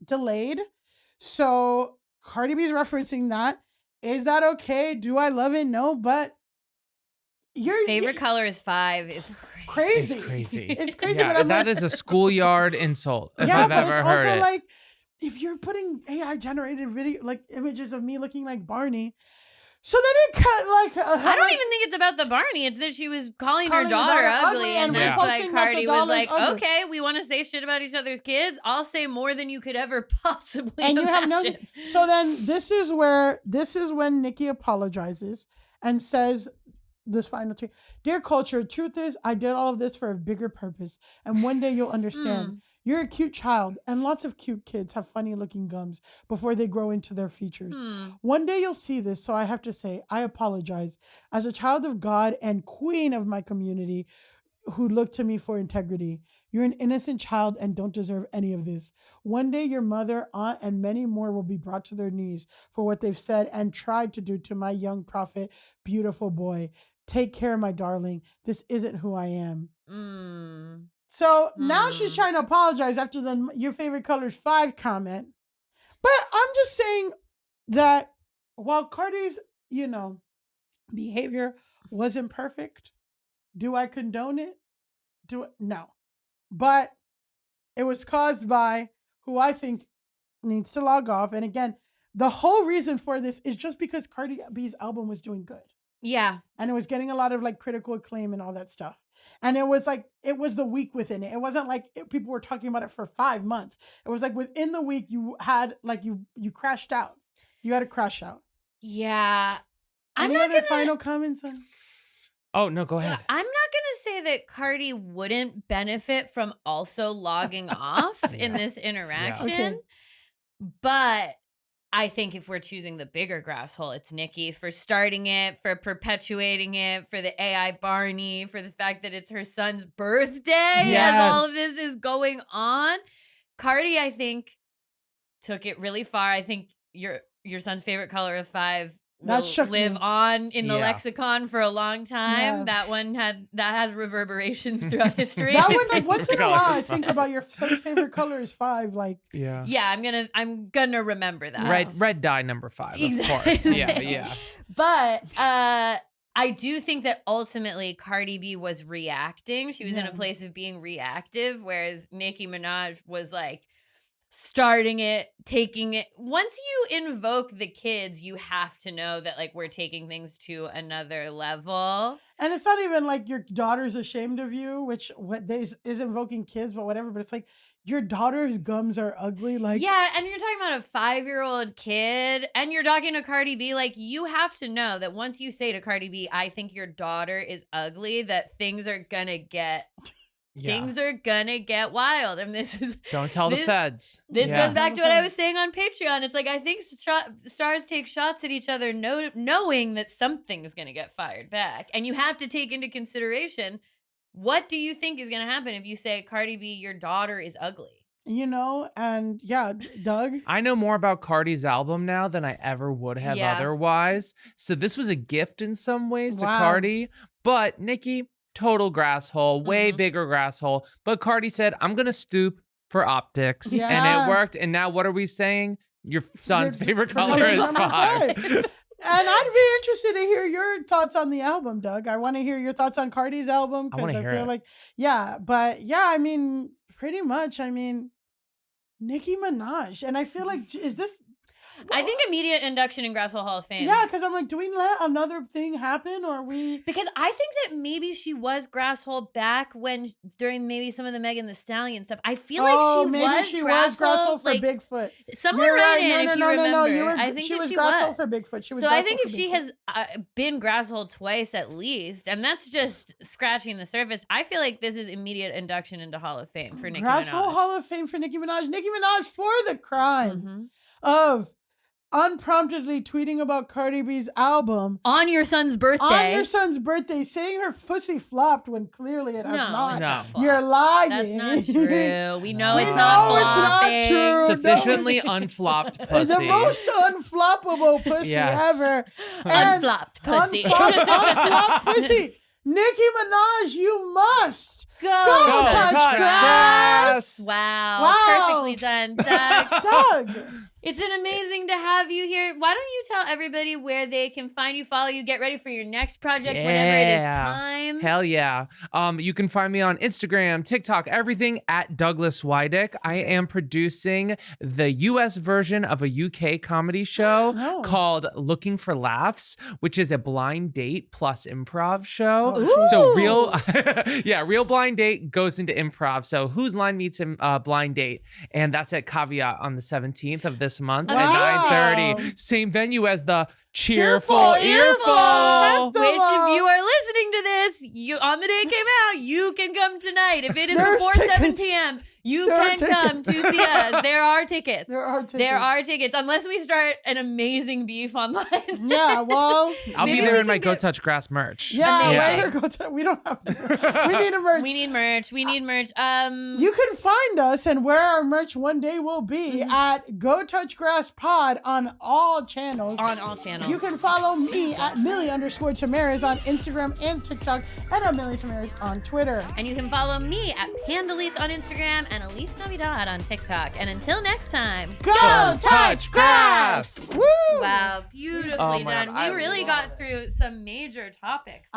delayed. So Cardi B's referencing that. Is that okay? Do I love it? No, but your favorite color is 5 is crazy. It's crazy. It's crazy. Yeah, but that is a schoolyard insult if yeah, I've but ever it's heard also it. like if you're putting AI generated video like images of me looking like Barney. So then it cut like I don't even think it's about the Barney. It's that she was calling her daughter ugly, and that's posting like that Cardi the was daughter's like, ugly. "Okay, we want to say shit about each other's kids. I'll say more than you could ever possibly and you have imagine." no. So then this is when Nicki apologizes and says this final tweet: "Dear culture, truth is I did all of this for a bigger purpose, and one day you'll understand. You're a cute child, and lots of cute kids have funny looking gums before they grow into their features. One day you'll see this, so I have to say, I apologize. As a child of God and queen of my community who look to me for integrity, you're an innocent child and don't deserve any of this. One day your mother, aunt, and many more will be brought to their knees for what they've said and tried to do to my young prophet, beautiful boy. Take care, my darling. This isn't who I am." So now she's trying to apologize after the your favorite color is 5 comment. But I'm just saying that while Cardi's, you know, behavior wasn't perfect, do I condone it? No. But it was caused by who I think needs to log off. And again, the whole reason for this is just because Cardi B's album was doing good. Yeah. And it was getting a lot of like critical acclaim and all that stuff. And it was the week within it. It wasn't like people were talking about it for 5 months. It was like within the week you had like you crashed out. You had a crash out. Yeah. Any other final comments on? Oh, no, go ahead. I'm not going to say that Cardi wouldn't benefit from also logging off in this interaction. Okay. But I think if we're choosing the bigger grass hole, it's Nicki for starting it, for perpetuating it, for the AI Barney, for the fact that it's her son's birthday as all of this is going on. Cardi, I think, took it really far. I think your son's favorite color of 5 will live on in the lexicon for a long time. Yeah. That one has reverberations throughout history. That one, like once in a while, I think about your son's favorite color is 5. Like, yeah, I'm gonna remember that. Red dye number 5, Exactly. of course. Yeah. But I do think that ultimately Cardi B was reacting. She was in a place of being reactive, whereas Nicki Minaj was like starting it, taking it. Once you invoke the kids, you have to know that like we're taking things to another level. and it's not even like your daughter's ashamed of you, which is invoking kids, but whatever. But it's like your daughter's gums are ugly. Like, yeah, and you're talking about a 5-year-old kid, and you're talking to Cardi B. Like, you have to know that once you say to Cardi B, "I think your daughter is ugly," that things are gonna get. Things are gonna get wild, and this is don't tell the feds. This goes back to what I was saying on Patreon. It's like I think stars take shots at each other, knowing that something's gonna get fired back, and you have to take into consideration what do you think is gonna happen if you say, "Cardi B, your daughter is ugly." you know, and yeah, Doug. I know more about Cardi's album now than I ever would have otherwise. So this was a gift in some ways to Cardi, but Nicki. Total grass hole, way bigger grass hole. But Cardi said, "I'm going to stoop for optics." Yeah. And it worked. And now what are we saying? Your son's favorite color is 5. And I'd be interested to hear your thoughts on the album, Doug. I want to hear your thoughts on Cardi's album because I feel like, I mean, pretty much, Nicki Minaj. And I feel like, I think immediate induction in Grass Hole Hall of Fame. Yeah, because I'm like, do we let another thing happen, or we? Because I think that maybe she was Grass Hole back during maybe some of the Megan Thee Stallion stuff. I feel like she was Grass Hole for like, Bigfoot. Someone write in if you remember. I think she was she Grass Hole was for Bigfoot. She was. So Grass I think Hole if for she Bigfoot. has been Grass Hole twice at least, and that's just scratching the surface, I feel like this is immediate induction into Hall of Fame for Nicki Minaj. Grass Hole Hall of Fame for Nicki Minaj. Nicki Minaj for the crime of unpromptedly tweeting about Cardi B's album on your son's birthday. On your son's birthday, saying her pussy flopped when clearly it has not. No. You're lying. That's not true. We know We it's know not it's not true. Sufficiently unflopped pussy. The most unfloppable pussy ever. Unflopped pussy. Unflopped pussy. Nicki Minaj, you must go touch grass. Wow. Perfectly done, Doug. Doug. It's an amazing to have you here. Why don't you tell everybody where they can find you, follow you, get ready for your next project whenever it is time? Hell yeah. You can find me on Instagram, TikTok, everything at Douglas Widdick. I am producing the US version of a UK comedy show called Looking for Laughs, which is a blind date plus improv show. So real blind date goes into improv. So Whose Line Meets Him Blind Date. And that's at Caveat on the 17th of this month at 9:30. Same venue as the Cheerful Earful. Which, if you are listening to this, on the day it came out, you can come tonight. If it is before 7 p.m., you can come to see us. There are tickets. There are tickets. Unless we start an amazing beef online. Yeah, well. I'll be there in my Go Touch Grass merch. Yeah. We don't have we need a merch. We need merch. You can find us and where our merch one day will be at Go Touch Grass Pod on all channels. You can follow me at Millie_Tamaris on Instagram and TikTok, and at Millie Tamaris on Twitter. And you can follow me at Pandalise on Instagram and Elise Navidad on TikTok. And until next time, go touch grass! Woo! Wow, beautifully done. We really got through some major topics.